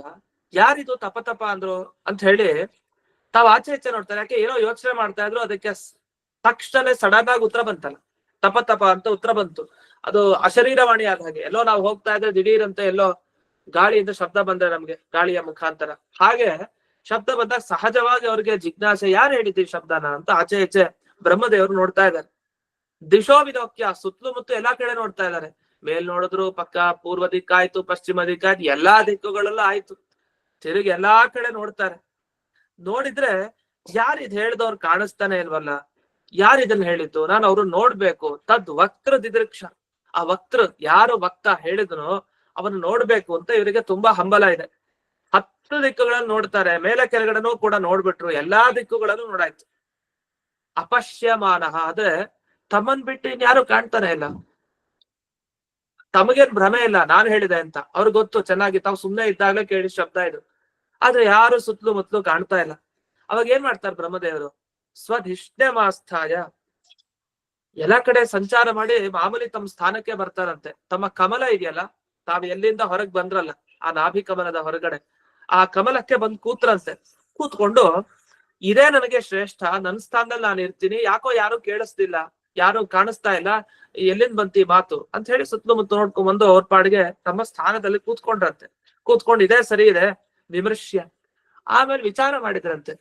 ಯಾರಿದು ತಪ ತಪ ಅಂದ್ರು ಅಂತ ಹೇಳಿ ತಾವ್ ಆಚೆ ಈಚೆ ನೋಡ್ತಾರೆ. ಯಾಕೆ ಏನೋ ಯೋಚನೆ ಮಾಡ್ತಾ ಇದ್ರು, ಅದಕ್ಕೆ ತಕ್ಷಣ ಸಡನ್ ಆಗಿ ಉತ್ತರ ಬಂತಲ್ಲ, ತಪ ತಪ ಅಂತ ಉತ್ತರ ಬಂತು. ಅದು ಅಶರೀರವಾಣಿ ಆದ ಹಾಗೆ. ಎಲ್ಲೋ ನಾವು ಹೋಗ್ತಾ ಇದ್ರೆ ದಿಢೀರ್ ಅಂತ ಎಲ್ಲೋ ಗಾಳಿಯಿಂದ ಶಬ್ದ ಬಂದ್ರೆ ನಮ್ಗೆ ಗಾಳಿಯ ಮುಖಾಂತರ ಹಾಗೆ ಶಬ್ದ ಬಂದಾಗ ಸಹಜವಾಗಿ ಅವ್ರಿಗೆ ಜಿಜ್ಞಾಸೆ, ಯಾರು ಹೇಳಿದ್ದೀವಿ ಶಬ್ದನ ಅಂತ ಆಚೆ ಈಚೆ ಬ್ರಹ್ಮದೇವರು ನೋಡ್ತಾ ಇದ್ದಾರೆ. ದಿಶೋ ವಿಲೋಕ್ಯ, ಸುತ್ತಲೂ ಮುತ್ತು ಎಲ್ಲಾ ಕಡೆ ನೋಡ್ತಾ ಇದ್ದಾರೆ. ಮೇಲ್ ನೋಡಿದ್ರು ಪಕ್ಕ ಪೂರ್ವ ದಿಕ್ಕಾಯ್ತು, ಪಶ್ಚಿಮ ದಿಕ್ಕಾಯ್ತು, ಎಲ್ಲಾ ದಿಕ್ಕುಗಳೆಲ್ಲ ಆಯ್ತು. ತಿರುಗಿ ಎಲ್ಲಾ ಕಡೆ ನೋಡ್ತಾರೆ. ನೋಡಿದ್ರೆ ಯಾರಿದ್ ಹೇಳ್ದವ್ರು ಕಾಣಿಸ್ತಾನೆ ಇಲ್ವಲ್ಲ, ಯಾರಿದನ್ನ ಹೇಳಿದ್ದು? ನಾನು ಅವ್ರು ನೋಡ್ಬೇಕು. ತದ್ ವಕ್ತ್ರ ದಿದೃಕ್ಷ, ಆ ವಕ್ತೃ ಯಾರು ವಕ್ತ ಹೇಳಿದ್ನೋ ಅವನು ನೋಡ್ಬೇಕು ಅಂತ ಇವರಿಗೆ ತುಂಬಾ ಹಂಬಲ ಇದೆ. 10 ದಿಕ್ಕುಗಳನ್ನು ನೋಡ್ತಾರೆ, ಮೇಲೆ ಕೆಳಗಡೆನೂ ಕೂಡ ನೋಡ್ಬಿಟ್ರು, ಎಲ್ಲಾ ದಿಕ್ಕುಗಳನ್ನು ನೋಡಾಯ್ತು. ಅಪಶ್ಯಮಾನಃ ಅಂದ್ರೆ ತಮ್ಮನ್ ಬಿಟ್ಟು ಇನ್ಯಾರು ಕಾಣ್ತಾನೆ ಇಲ್ಲ. ತಮಗೇನ್ ಭ್ರಮೆ ಇಲ್ಲ ನಾನು ಹೇಳಿದೆ ಅಂತ, ಅವ್ರಿಗೆ ಗೊತ್ತು ಚೆನ್ನಾಗಿ, ತಾವು ಸುಮ್ನೆ ಇದ್ದಾಗಲೇ ಕೇಳಿ ಶಬ್ದ ಇದು. ಆದ್ರೆ ಯಾರು ಸುತ್ತಲೂ ಮುತ್ತಲು ಕಾಣ್ತಾ ಇಲ್ಲ. ಅವಾಗ ಏನ್ ಮಾಡ್ತಾರೆ ಬ್ರಹ್ಮದೇವರು? ಸ್ವಧಿಷ್ಣ್ಯಮಾಸ್ಥಾಯ, ಎಲ್ಲಾ ಕಡೆ ಸಂಚಾರ ಮಾಡಿ ಮಾಮೂಲಿ ತಮ್ಮ ಸ್ಥಾನಕ್ಕೆ ಬರ್ತಾರಂತೆ. ತಮ್ಮ ಕಮಲ ಇದೆಯಲ್ಲ, ತಾವು ಎಲ್ಲಿಂದ ಹೊರಗ್ ಬಂದ್ರಲ್ಲ ಆ ನಾಭಿ ಕಮಲದ ಹೊರಗಡೆ, ಆ ಕಮಲಕ್ಕೆ ಬಂದ್ ಕೂತ್ರಂತೆ. ಕೂತ್ಕೊಂಡು ಇದೇ ನನಗೆ ಶ್ರೇಷ್ಠ, ನನ್ ಸ್ಥಾನದಲ್ಲಿ ನಾನು ಇರ್ತೀನಿ, ಯಾಕೋ ಯಾರು ಕೇಳಿಸ್ತಿಲ್ಲ, ಯಾರು ಕಾಣಿಸ್ತಾ ಇಲ್ಲ, ಎಲ್ಲಿಂದ ಬಂತಿ ಮಾತು ಅಂತ ಹೇಳಿ ಸುತ್ತಮುತ್ತ ನೋಡ್ಕೊಂಡ್ ಬಂದು ಅವ್ರ ಪಾಡಿಗೆ ತಮ್ಮ ಸ್ಥಾನದಲ್ಲಿ ಕೂತ್ಕೊಂಡ್ರಂತೆ. ಕೂತ್ಕೊಂಡು ಇದೇ ಸರಿ ಇದೆ ವಿಮರ್ಶ್ಯ. ಆಮೇಲೆ ವಿಚಾರ ಮಾಡಿದ್ರಂತೆ.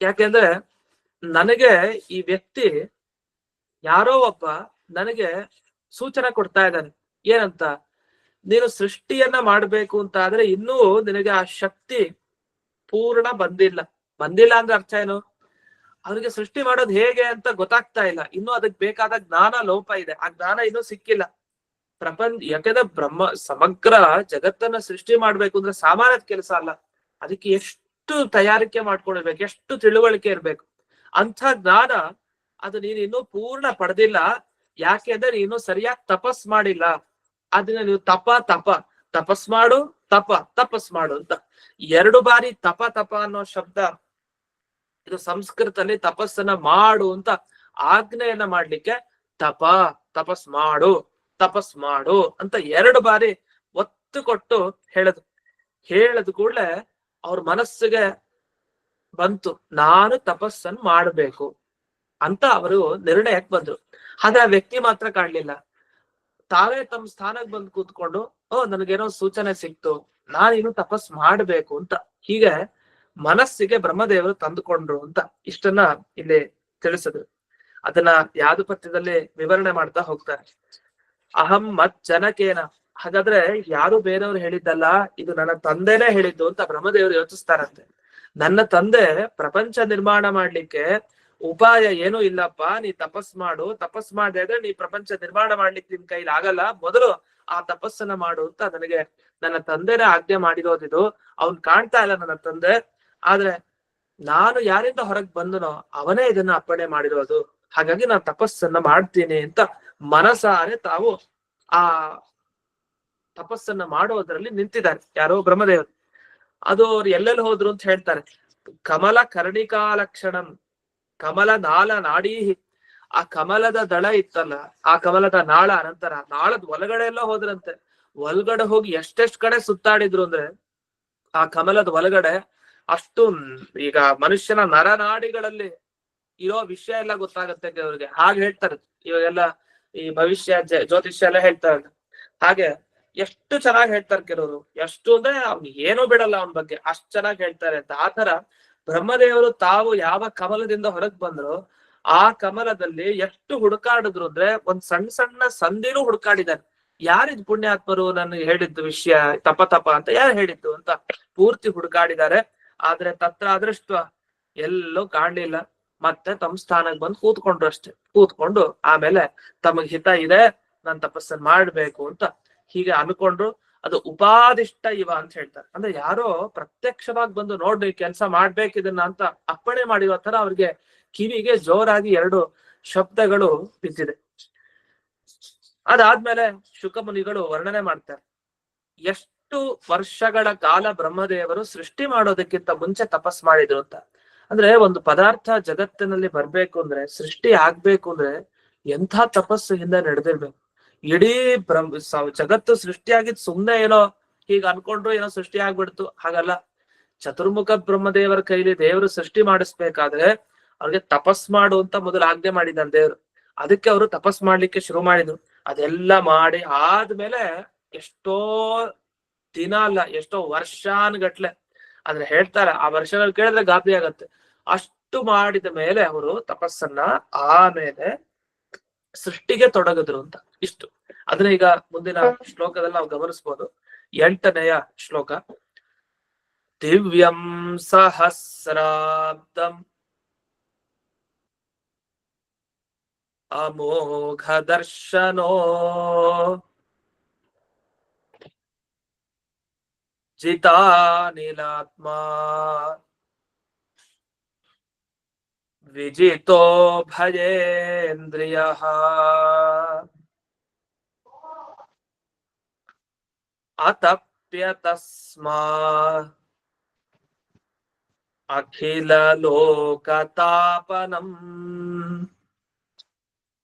ಯಾಕೆಂದ್ರೆ ನನಗೆ ಈ ವ್ಯಕ್ತಿ ಯಾರೋ ಒಬ್ಬ ನನಗೆ ಸೂಚನೆ ಕೊಡ್ತಾ ಇದ್ದಾನೆ. ಏನಂತ? ನೀನು ಸೃಷ್ಟಿಯನ್ನ ಮಾಡ್ಬೇಕು ಅಂತ ಆದ್ರೆ ಇನ್ನೂ ನಿನಗೆ ಆ ಶಕ್ತಿ ಪೂರ್ಣ ಬಂದಿಲ್ಲ. ಬಂದಿಲ್ಲ ಅಂದ್ರೆ ಅರ್ಥ ಏನು? ಅವ್ರಿಗೆ ಸೃಷ್ಟಿ ಮಾಡೋದು ಹೇಗೆ ಅಂತ ಗೊತ್ತಾಗ್ತಾ ಇಲ್ಲ. ಇನ್ನೂ ಅದಕ್ಕೆ ಬೇಕಾದ ಜ್ಞಾನ ಲೋಪ ಇದೆ. ಆ ಜ್ಞಾನ ಇನ್ನೂ ಸಿಕ್ಕಿಲ್ಲ. ಯಾಕಂದ್ರೆ ಸಮಗ್ರ ಜಗತ್ತನ್ನ ಸೃಷ್ಟಿ ಮಾಡ್ಬೇಕು ಅಂದ್ರೆ ಸಾಮಾನ್ಯದ ಕೆಲಸ ಅಲ್ಲ. ಅದಕ್ಕೆ ಎಷ್ಟು ತಯಾರಿಕೆ ಮಾಡ್ಕೊಂಡಿರ್ಬೇಕು, ಎಷ್ಟು ತಿಳುವಳಿಕೆ ಇರ್ಬೇಕು. ಅಂಥ ಜ್ಞಾನ ಅದು ನೀನು ಇನ್ನೂ ಪೂರ್ಣ ಪಡೆದಿಲ್ಲ. ಯಾಕೆ ಅಂದ್ರೆ ನೀನು ಸರಿಯಾಗಿ ತಪಸ್ ಮಾಡಿಲ್ಲ. ಅದನ್ನ ನೀವು ತಪಸ್ ಮಾಡು, ತಪಸ್ ಮಾಡು ಅಂತ 2 ಬಾರಿ ತಪ ಅನ್ನೋ ಶಬ್ದ ಇದು ಸಂಸ್ಕೃತದಲ್ಲಿ ತಪಸ್ಸನ್ನ ಮಾಡು ಅಂತ ಆಜ್ಞೆಯನ್ನ ಮಾಡ್ಲಿಕ್ಕೆ ತಪಸ್ ಮಾಡು ಅಂತ 2 ಬಾರಿ ಒತ್ತು ಕೊಟ್ಟು ಹೇಳದ್ ಕೂಡ್ಲೆ ಅವ್ರ ಮನಸ್ಸಿಗೆ ಬಂತು, ನಾನು ತಪಸ್ಸನ್ನು ಮಾಡ್ಬೇಕು ಅಂತ ಅವರು ನಿರ್ಣಯಕ್ಕೆ ಬಂದ್ರು. ಆದ್ರೆ ಆ ವ್ಯಕ್ತಿ ಮಾತ್ರ ಕಾಣ್ಲಿಲ್ಲ. ತಾವೇ ತಮ್ಮ ಸ್ಥಾನಕ್ಕೆ ಬಂದು ಕೂತ್ಕೊಂಡು, ನನಗೇನೋ ಸೂಚನೆ ಸಿಕ್ತು, ನಾನಿನ್ನು ತಪಸ್ ಮಾಡ್ಬೇಕು ಅಂತ ಹೀಗೆ ಮನಸ್ಸಿಗೆ ಬ್ರಹ್ಮದೇವರು ತಂದುಕೊಂಡ್ರು ಅಂತ ಇಷ್ಟನ್ನ ಇಲ್ಲಿ ತಿಳಿಸಿದ್ರು. ಅದನ್ನ ಯಾದುಪತ್ಯದಲ್ಲಿ ವಿವರಣೆ ಮಾಡ್ತಾ ಹೋಗ್ತಾರೆ. ಅಹಂ ಮತ್ ಜನಕೇನ. ಹಾಗಾದ್ರೆ ಯಾರು ಬೇರೆಯವ್ರು ಹೇಳಿದ್ದಲ್ಲ, ಇದು ನನ್ನ ತಂದೆನೇ ಹೇಳಿದ್ದು ಅಂತ ಬ್ರಹ್ಮದೇವರು ಯೋಚಿಸ್ತಾರಂತೆ. ನನ್ನ ತಂದೆ ಪ್ರಪಂಚ ನಿರ್ಮಾಣ ಮಾಡ್ಲಿಕ್ಕೆ ಉಪಾಯ ಏನೂ ಇಲ್ಲಪ್ಪ, ನೀ ತಪಸ್ ಮಾಡಿದ್ರೆ ನೀ ಪ್ರಪಂಚ ನಿರ್ಮಾಣ ಮಾಡ್ಲಿಕ್ಕೆ ನಿನ್ ಕೈಲಿ ಆಗಲ್ಲ, ಮೊದಲು ಆ ತಪಸ್ಸನ್ನ ಮಾಡು ಅಂತ ನನಗೆ ನನ್ನ ತಂದೆನೇ ಆಜ್ಞೆ ಮಾಡಿರೋದಿದು. ಅವ್ನ್ ಕಾಣ್ತಾ ಇಲ್ಲ ನನ್ನ ತಂದೆ, ಆದ್ರೆ ನಾನು ಯಾರಿಂದ ಹೊರಗ್ ಬಂದನೋ ಅವನೇ ಇದನ್ನ ಅಪ್ಪಣೆ ಮಾಡಿರೋದು. ಹಾಗಾಗಿ ನಾನು ತಪಸ್ಸನ್ನ ಮಾಡ್ತೀನಿ ಅಂತ ಮನಸಾರೆ ತಾವು ಆ ತಪಸ್ಸನ್ನ ಮಾಡೋದ್ರಲ್ಲಿ ನಿಂತಿದ್ದಾರೆ. ಯಾರೋ ಬ್ರಹ್ಮದೇವರು. ಅದು ಅವ್ರು ಎಲ್ಲೆಲ್ಲಿ ಹೋದ್ರು ಅಂತ ಹೇಳ್ತಾರೆ. ಕಮಲ ಕರ್ಣಿಕಾ ಲಕ್ಷಣಂ ಕಮಲ ನಾಳ ನಾಡೀ. ಆ ಕಮಲದ ದಳ ಇತ್ತಲ್ಲ, ಆ ಕಮಲದ ನಾಳ ಅನಂತರ ನಾಳದ ಒಳಗಡೆ ಎಲ್ಲ ಹೋದ್ರಂತೆ. ಒಳಗಡೆ ಹೋಗಿ ಎಷ್ಟೆಷ್ಟ್ ಕಡೆ ಸುತ್ತಾಡಿದ್ರು ಅಂದ್ರೆ ಆ ಕಮಲದ ಒಳಗಡೆ ಅಷ್ಟು ಈಗ ಮನುಷ್ಯನ ನರನಾಡಿಗಳಲ್ಲಿ ಇರೋ ವಿಷಯ ಎಲ್ಲ ಗೊತ್ತಾಗತ್ತೆ ಅವ್ರಿಗೆ. ಹಾಗೆ ಹೇಳ್ತಾರೆ ಇವಾಗೆಲ್ಲ ಈ ಭವಿಷ್ಯ ಜ್ಯೋತಿಷ್ಯ ಎಲ್ಲ ಹೇಳ್ತಾರೆ. ಹಾಗೆ ಎಷ್ಟು ಚೆನ್ನಾಗಿ ಹೇಳ್ತಾರೆ ಕೆಲವರು. ಎಷ್ಟು ಅಂದ್ರೆ ಅವ್ನು ಏನೂ ಬಿಡಲ್ಲ ಅವನ ಬಗ್ಗೆ, ಅಷ್ಟ್ ಚೆನ್ನಾಗಿ ಹೇಳ್ತಾರೆ ಅಂತ. ಆತರ ಬ್ರಹ್ಮದೇವರು ತಾವು ಯಾವ ಕಮಲದಿಂದ ಹೊರಗ್ ಬಂದ್ರು ಆ ಕಮಲದಲ್ಲಿ ಎಷ್ಟು ಹುಡುಕಾಡಿದ್ರು ಅಂದ್ರೆ ಒಂದ್ ಸಣ್ಣ ಸಂಧಿನೂ ಹುಡುಕಾಡಿದ್ದಾರೆ. ಯಾರಿದ್ ಪುಣ್ಯಾತ್ಮರು ನನಗೆ ಹೇಳಿದ್ದು ವಿಷಯ ತಪ ಅಂತ ಯಾರು ಹೇಳಿದ್ದು ಅಂತ ಪೂರ್ತಿ ಹುಡುಕಾಡಿದ್ದಾರೆ. ಆದ್ರೆ ತತ್ರ ಅದೃಷ್ಟ ಎಲ್ಲೂ ಕಾಣ್ಲಿಲ್ಲ. ಮತ್ತೆ ತಮ್ಮ ಸ್ಥಾನಕ್ಕೆ ಬಂದು ಕೂತ್ಕೊಂಡ್ರು ಅಷ್ಟೇ. ಕೂತ್ಕೊಂಡು ಆಮೇಲೆ ತಮಗ್ ಹಿತ ಇದೆ, ನಾನ್ ತಪಸ್ಸನ್ನ ಮಾಡ್ಬೇಕು ಅಂತ ಹೀಗೆ ಅನ್ಕೊಂಡ್ರು. ಅದು ಉಪಾದಿಷ್ಟ ಇವ ಅಂತ ಹೇಳ್ತಾರೆ. ಅಂದ್ರೆ ಯಾರೋ ಪ್ರತ್ಯಕ್ಷವಾಗಿ ಬಂದು ನೋಡ್ರಿ ಕೆಲಸ ಮಾಡ್ಬೇಕಿದನ್ನ ಅಂತ ಅಪ್ಪಣೆ ಮಾಡಿರೋ ತರ ಅವ್ರಿಗೆ ಕಿವಿಗೆ ಜೋರಾಗಿ 2 ಶಬ್ದಗಳು ಬಿದ್ದಿದೆ. ಅದಾದ್ಮೇಲೆ ಶುಕಮುನಿಗಳು ವರ್ಣನೆ ಮಾಡ್ತಾರೆ. ಎಷ್ಟು ವರ್ಷಗಳ ಕಾಲ ಬ್ರಹ್ಮದೇವರು ಸೃಷ್ಟಿ ಮಾಡೋದಕ್ಕಿಂತ ಮುಂಚೆ ತಪಸ್ ಮಾಡಿದ್ರು ಅಂತ. ಅಂದ್ರೆ ಒಂದು ಪದಾರ್ಥ ಜಗತ್ತಿನಲ್ಲಿ ಬರ್ಬೇಕು ಅಂದ್ರೆ, ಸೃಷ್ಟಿ ಆಗ್ಬೇಕು ಅಂದ್ರೆ ಎಂಥ ತಪಸ್ಸು ಹಿಂದೆ ನಡೆದಿರ್ಬೇಕು. ಇಡೀ ಜಗತ್ತು ಸೃಷ್ಟಿಯಾಗಿದ್ ಸುಮ್ನೆ ಏನೋ ಹೀಗ ಅನ್ಕೊಂಡ್ರು ಏನೋ ಸೃಷ್ಟಿ ಆಗ್ಬಿಡ್ತು, ಹಾಗಲ್ಲ. ಚತುರ್ಮುಖ ಬ್ರಹ್ಮದೇವರ ಕೈಲಿ ದೇವರು ಸೃಷ್ಟಿ ಮಾಡಿಸ್ಬೇಕಾದ್ರೆ ಅವ್ರಿಗೆ ತಪಸ್ ಮಾಡು ಅಂತ ಮೊದಲು ಆಜ್ಞೆ ಮಾಡಿದ್ದಾನೆ ದೇವ್ರು. ಅದಕ್ಕೆ ಅವರು ತಪಸ್ ಮಾಡ್ಲಿಕ್ಕೆ ಶುರು ಮಾಡಿದ್ರು. ಅದೆಲ್ಲ ಮಾಡಿ ಆದ್ಮೇಲೆ ಎಷ್ಟೋ ದಿನ ಅಲ್ಲ, ಎಷ್ಟೋ ವರ್ಷಾನ್ಗಟ್ಲೆ ಅಂದ್ರೆ ಹೇಳ್ತಾರೆ. ಆ ವರ್ಷಗಳು ಕೇಳಿದ್ರೆ ಗಾಬರಿ ಆಗತ್ತೆ. ಅಷ್ಟು ಮಾಡಿದ ಮೇಲೆ ಅವರು ತಪಸ್ಸನ್ನ ಆಮೇಲೆ ಸೃಷ್ಟಿಗೆ ತೊಡಗಿದ್ರು ಅಂತ. ಇಷ್ಟು ಅದನ್ನ ಈಗ ಮುಂದಿನ ಶ್ಲೋಕದಲ್ಲಿ ನಾವು ಗಮನಿಸ್ಬೋದು. 8ನೇಯ ಶ್ಲೋಕ. ದಿವ್ಯಂ ಸಹಸ್ರಾಬ್ದಂ ಅಮೋಘ ದರ್ಶನೋ ಜಿತಾನಿಲಾತ್ಮ ವಿಜಿತೋ ಭಯೇಂದ್ರಿಯಃ ಅತಪ್ಯ ತಸ್ಮಾತ್ ಅಖಿಲ ಲೋಕತಾಪನಂ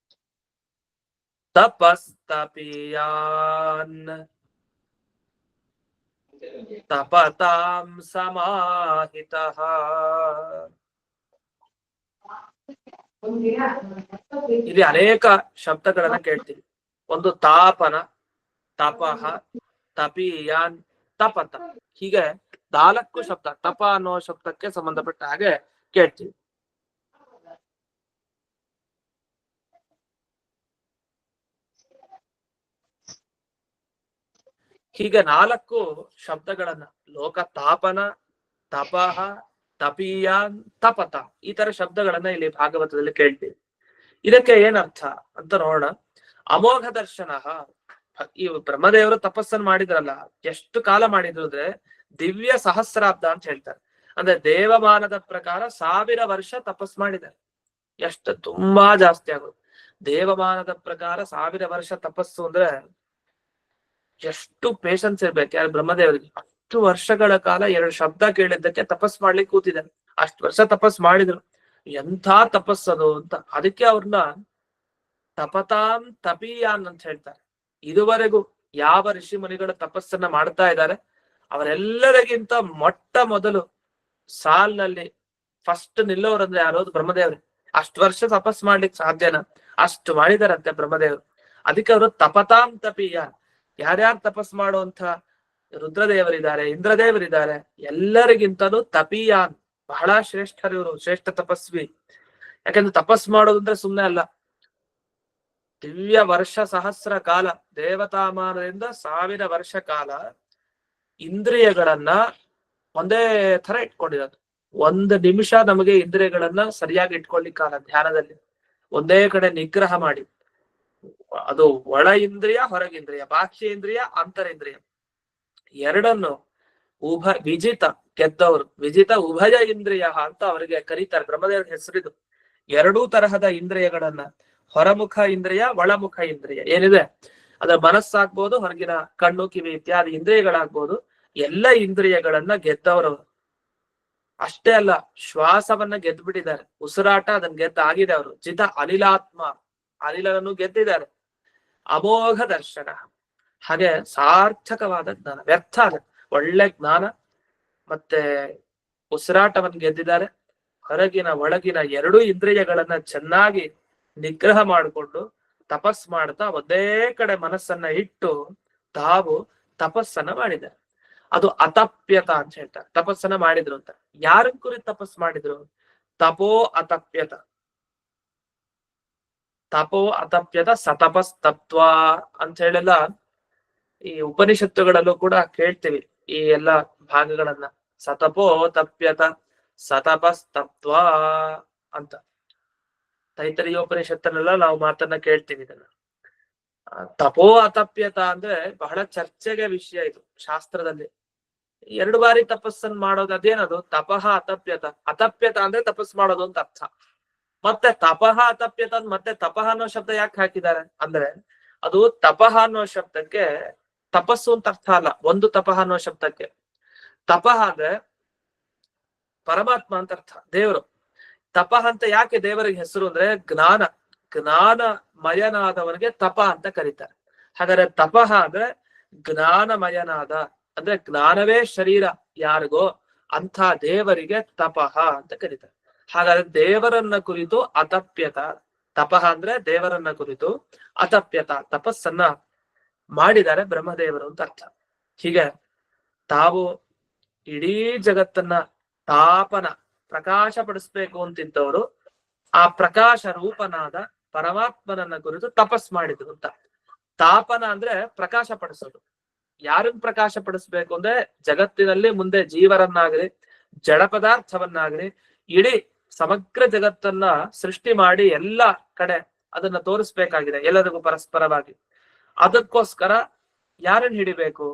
ತಪಸ್ತಪಿಯಾನ್ ತಪತಾಂ ಸಮಾಹಿತಃ. ಇಲ್ಲಿ ಅನೇಕ ಶಬ್ದಗಳನ್ನ ಕೇಳ್ತೀವಿ. ಒಂದು ತಾಪನ, ತಪಃ, ತಪೀಯಾನ್, ತಪತ, ಹೀಗೆ 4 ಶಬ್ದ ತಪ ಅನ್ನೋ ಶಬ್ದಕ್ಕೆ ಸಂಬಂಧಪಟ್ಟ ಹಾಗೆ ಕೇಳ್ತೀವಿ. ಹೀಗೆ 4 ಶಬ್ದಗಳನ್ನ ಲೋಕ ತಾಪನ, ತಪಃ, ತಪೀಯಾನ್, ತಪತ ಈ ತರ ಶಬ್ದಗಳನ್ನ ಇಲ್ಲಿ ಭಾಗವತದಲ್ಲಿ ಕೇಳ್ತೀವಿ. ಇದಕ್ಕೆ ಏನರ್ಥ ಅಂತ ನೋಡೋಣ. ಅಮೋಘ ದರ್ಶನ, ಈ ಬ್ರಹ್ಮದೇವರು ತಪಸ್ಸನ್ನು ಮಾಡಿದ್ರಲ್ಲ, ಎಷ್ಟು ಕಾಲ ಮಾಡಿದ್ರು ಅಂದ್ರೆ ದಿವ್ಯ ಸಹಸ್ರಾಬ್ದ ಅಂತ ಹೇಳ್ತಾರೆ. ಅಂದ್ರೆ ದೇವಮಾನದ ಪ್ರಕಾರ 1000 ವರ್ಷ ತಪಸ್ ಮಾಡಿದ್ದಾರೆ. ಎಷ್ಟು ತುಂಬಾ ಜಾಸ್ತಿ ಆಗೋದು. ದೇವಮಾನದ ಪ್ರಕಾರ 1000 ವರ್ಷ ತಪಸ್ಸು ಅಂದ್ರೆ ಎಷ್ಟು ಪೇಶನ್ಸ್ ಇರ್ಬೇಕು ಯಾರು ಬ್ರಹ್ಮದೇವರಿಗೆ. ಅಷ್ಟು ವರ್ಷಗಳ ಕಾಲ 2 ಶಬ್ದ ಕೇಳಿದ್ದಕ್ಕೆ ತಪಸ್ ಮಾಡ್ಲಿಕ್ಕೆ ಕೂತಿದ್ದಾರೆ. ಅಷ್ಟು ವರ್ಷ ತಪಸ್ ಮಾಡಿದ್ರು. ಎಂಥ ತಪಸ್ಸದು ಅಂತ. ಅದಕ್ಕೆ ಅವ್ರನ್ನ ತಪತಾಂ ತಪೀಯಾನ್ ಅಂತ ಹೇಳ್ತಾರೆ. ಇದುವರೆಗೂ ಯಾವ ಋಷಿ ಮುನಿಗಳು ತಪಸ್ಸನ್ನ ಮಾಡ್ತಾ ಇದ್ದಾರೆ ಅವರೆಲ್ಲರಿಗಿಂತ ಮೊಟ್ಟ ಮೊದಲು ಸಾಲ್ನಲ್ಲಿ ಫಸ್ಟ್ ನಿಲ್ಲೋರಂದ್ರೆ ಯಾರೋದು ಬ್ರಹ್ಮದೇವ್ರೆ. ಅಷ್ಟು ವರ್ಷ ತಪಸ್ ಮಾಡ್ಲಿಕ್ಕೆ ಸಾಧ್ಯನಾ? ಅಷ್ಟು ಮಾಡಿದಾರಂತೆ ಬ್ರಹ್ಮದೇವರು. ಅದಕ್ಕೆ ಅವರು ತಪತಾಂ ತಪೀಯಾನ್. ಯಾರ್ಯಾರು ತಪಸ್ ಮಾಡುವಂತ ರುದ್ರದೇವರಿದ್ದಾರೆ, ಇಂದ್ರದೇವರಿದ್ದಾರೆ, ಎಲ್ಲರಿಗಿಂತಲೂ ತಪೀಯಾನ್ ಬಹಳ ಶ್ರೇಷ್ಠರು ಇವರು, ಶ್ರೇಷ್ಠ ತಪಸ್ವಿ. ಯಾಕಂದ್ರೆ ತಪಸ್ ಮಾಡೋದಂದ್ರೆ ಸುಮ್ಮನೆ ಅಲ್ಲ. ದಿವ್ಯ ವರ್ಷ ಸಹಸ್ರ ಕಾಲ ದೇವತಾಮಾನದಿಂದ 1000 ವರ್ಷ ಕಾಲ ಇಂದ್ರಿಯಗಳನ್ನ ಒಂದೇ ತರ ಇಟ್ಕೊಂಡಿರೋದು. 1 ನಿಮಿಷ ನಮಗೆ ಇಂದ್ರಿಯಗಳನ್ನ ಸರಿಯಾಗಿ ಇಟ್ಕೊಳ್ಳಿಕ್ಕಾಗಲ್ಲ. ಧ್ಯಾನದಲ್ಲಿ ಒಂದೇ ಕಡೆ ನಿಗ್ರಹ ಮಾಡಿ, ಅದು ಒಳ ಇಂದ್ರಿಯ ಹೊರಗಿಂದ್ರಿಯ, ಬಾಹ್ಯ ಇಂದ್ರಿಯ ಅಂತರಿಂದ್ರಿಯ ಎರಡನ್ನು ವಿಜಿತ ಗೆದ್ದವರು, ವಿಜಿತ ಉಭಯ ಇಂದ್ರಿಯ ಅಂತ ಅವರಿಗೆ ಕರೀತಾರೆ. ಬ್ರಹ್ಮದೇವರ ಹೆಸರಿದು. 2 ತರಹದ ಇಂದ್ರಿಯಗಳನ್ನ, ಹೊರಮುಖ ಇಂದ್ರಿಯ, ಒಳಮುಖ ಇಂದ್ರಿಯ ಏನಿದೆ ಅದರ ಮನಸ್ಸಾಗ್ಬೋದು, ಹೊರಗಿನ ಕಣ್ಣು ಕಿವಿ ಇತ್ಯಾದಿ ಇಂದ್ರಿಯಗಳಾಗ್ಬೋದು, ಎಲ್ಲ ಇಂದ್ರಿಯಗಳನ್ನ ಗೆದ್ದವರು. ಅಷ್ಟೇ ಅಲ್ಲ, ಶ್ವಾಸವನ್ನ ಗೆದ್ದು ಬಿಟ್ಟಿದ್ದಾರೆ. ಉಸಿರಾಟ ಅದನ್ನ ಗೆದ್ದಾಗಿದೆ ಅವರು. ಜಿತ ಅನಿಲಾತ್ಮ, ಅನಿಲನನ್ನು ಗೆದ್ದಿದ್ದಾರೆ. ಅಮೋಘ ದರ್ಶನ, ಹಾಗೆ ಸಾರ್ಥಕವಾದ ಜ್ಞಾನ, ವ್ಯರ್ಥ ಅಲ್ಲ, ಒಳ್ಳೆ ಜ್ಞಾನ ಮತ್ತೆ ಉಸಿರಾಟವನ್ನು ಗೆದ್ದಿದ್ದಾರೆ. ಹೊರಗಿನ ಒಳಗಿನ 2 ಇಂದ್ರಿಯಗಳನ್ನ ಚೆನ್ನಾಗಿ ನಿಗ್ರಹ ಮಾಡಿಕೊಂಡು ತಪಸ್ ಮಾಡ್ತಾ ಒಂದೇ ಕಡೆ ಮನಸ್ಸನ್ನ ಇಟ್ಟು ತಾವು ತಪಸ್ಸನ್ನ ಮಾಡಿದ್ದಾರೆ. ಅದು ಅತಪ್ಯತ ಅಂತ ಹೇಳ್ತಾರೆ. ತಪಸ್ಸನ್ನ ಮಾಡಿದ್ರು ಅಂತ. ಯಾರನ್ ಕುರಿತು ತಪಸ್ ಮಾಡಿದ್ರು? ತಪೋ ಅತಪ್ಯತ, ತಪೋ ಅತಪ್ಯತ ಸತಪಸ್ತತ್ವ ಅಂತ ಹೇಳೆಲ್ಲ ಈ ಉಪನಿಷತ್ತುಗಳಲ್ಲೂ ಕೂಡ ಕೇಳ್ತೀವಿ ಈ ಎಲ್ಲ ಭಾಗಗಳನ್ನ. ಸತಪೋ ತಪ್ಯತ ಸತಪಸ್ತತ್ವ ಅಂತ ತೈತರಿಯೋಪನಿಷತ್ತನ್ನೆಲ್ಲ ನಾವು ಮಾತನ್ನ ಕೇಳ್ತೀವಿ. ಇದನ್ನ ತಪೋ ಅತಪ್ಯತ ಅಂದ್ರೆ ಬಹಳ ಚರ್ಚೆಗೆ ವಿಷಯ ಇದು ಶಾಸ್ತ್ರದಲ್ಲಿ. 2 ಬಾರಿ ತಪಸ್ಸನ್ನು ಮಾಡೋದು ಅದೇನದು? ತಪಃ ಅತಪ್ಯತ. ಅತಪ್ಯತ ಅಂದ್ರೆ ತಪಸ್ ಮಾಡೋದು ಅಂತ ಅರ್ಥ. ಮತ್ತೆ ತಪಃ ಅತಪ್ಯತ ಮತ್ತೆ ತಪಃ ಅನ್ನೋ ಶಬ್ದ ಯಾಕೆ ಹಾಕಿದ್ದಾರೆ ಅಂದ್ರೆ ಅದು ತಪಃ ಅನ್ನೋ ಶಬ್ದಕ್ಕೆ ತಪಸ್ಸು ಅಂತ ಅರ್ಥ ಅಲ್ಲ. ಒಂದು ತಪಃ ಅನ್ನೋ ಶಬ್ದಕ್ಕೆ ತಪಃ ಅಂದ್ರೆ ಪರಮಾತ್ಮ ಅಂತ ಅರ್ಥ, ದೇವರು. ತಪಃ ಅಂತ ಯಾಕೆ ದೇವರಿಗೆ ಹೆಸರು ಅಂದ್ರೆ ಜ್ಞಾನಮಯನಾದವನಿಗೆ ತಪ ಅಂತ ಕರೀತಾರೆ. ಹಾಗಾದ್ರೆ ತಪಃ ಅಂದ್ರೆ ಜ್ಞಾನಮಯನಾದ, ಅಂದ್ರೆ ಜ್ಞಾನವೇ ಶರೀರ ಯಾರಿಗೋ ಅಂಥ ದೇವರಿಗೆ ತಪಃ ಅಂತ ಕರೀತಾರೆ. ಹಾಗಾದ್ರೆ ದೇವರನ್ನ ಕುರಿತು ಅತಪ್ಯತ, ತಪಃ ಅಂದ್ರೆ ದೇವರನ್ನ ಕುರಿತು, ಅತಪ್ಯತ ತಪಸ್ಸನ್ನ ಮಾಡಿದ್ದಾರೆ ಬ್ರಹ್ಮದೇವರು ಅಂತ ಅರ್ಥ. ಹೀಗೆ ತಾವು ಇಡೀ ಜಗತ್ತನ್ನ ತಾಪನ ಪ್ರಕಾಶ ಪಡಿಸ್ಬೇಕು ಅಂತಿದ್ದವರು ಆ ಪ್ರಕಾಶ ರೂಪನಾದ ಪರಮಾತ್ಮನನ್ನ ಕುರಿತು ತಪಸ್ ಮಾಡಿದ್ರು ಅಂತ. ತಾಪನ ಅಂದ್ರೆ ಪ್ರಕಾಶ ಪಡಿಸೋದು. ಯಾರನ್ನ ಪ್ರಕಾಶ ಪಡಿಸ್ಬೇಕು ಅಂದ್ರೆ ಜಗತ್ತಿನಲ್ಲಿ ಮುಂದೆ ಜೀವರನ್ನಾಗ್ಲಿ ಜಡ ಪದಾರ್ಥವನ್ನಾಗ್ಲಿ ಇಡೀ ಸಮಗ್ರ ಜಗತ್ತನ್ನ ಸೃಷ್ಟಿ ಮಾಡಿ ಎಲ್ಲ ಕಡೆ ಅದನ್ನ ತೋರಿಸ್ಬೇಕಾಗಿದೆ ಎಲ್ಲರಿಗೂ ಪರಸ್ಪರವಾಗಿ. ಅದಕ್ಕೋಸ್ಕರ ಯಾರನ್ನ ಹಿಡಿಬೇಕು?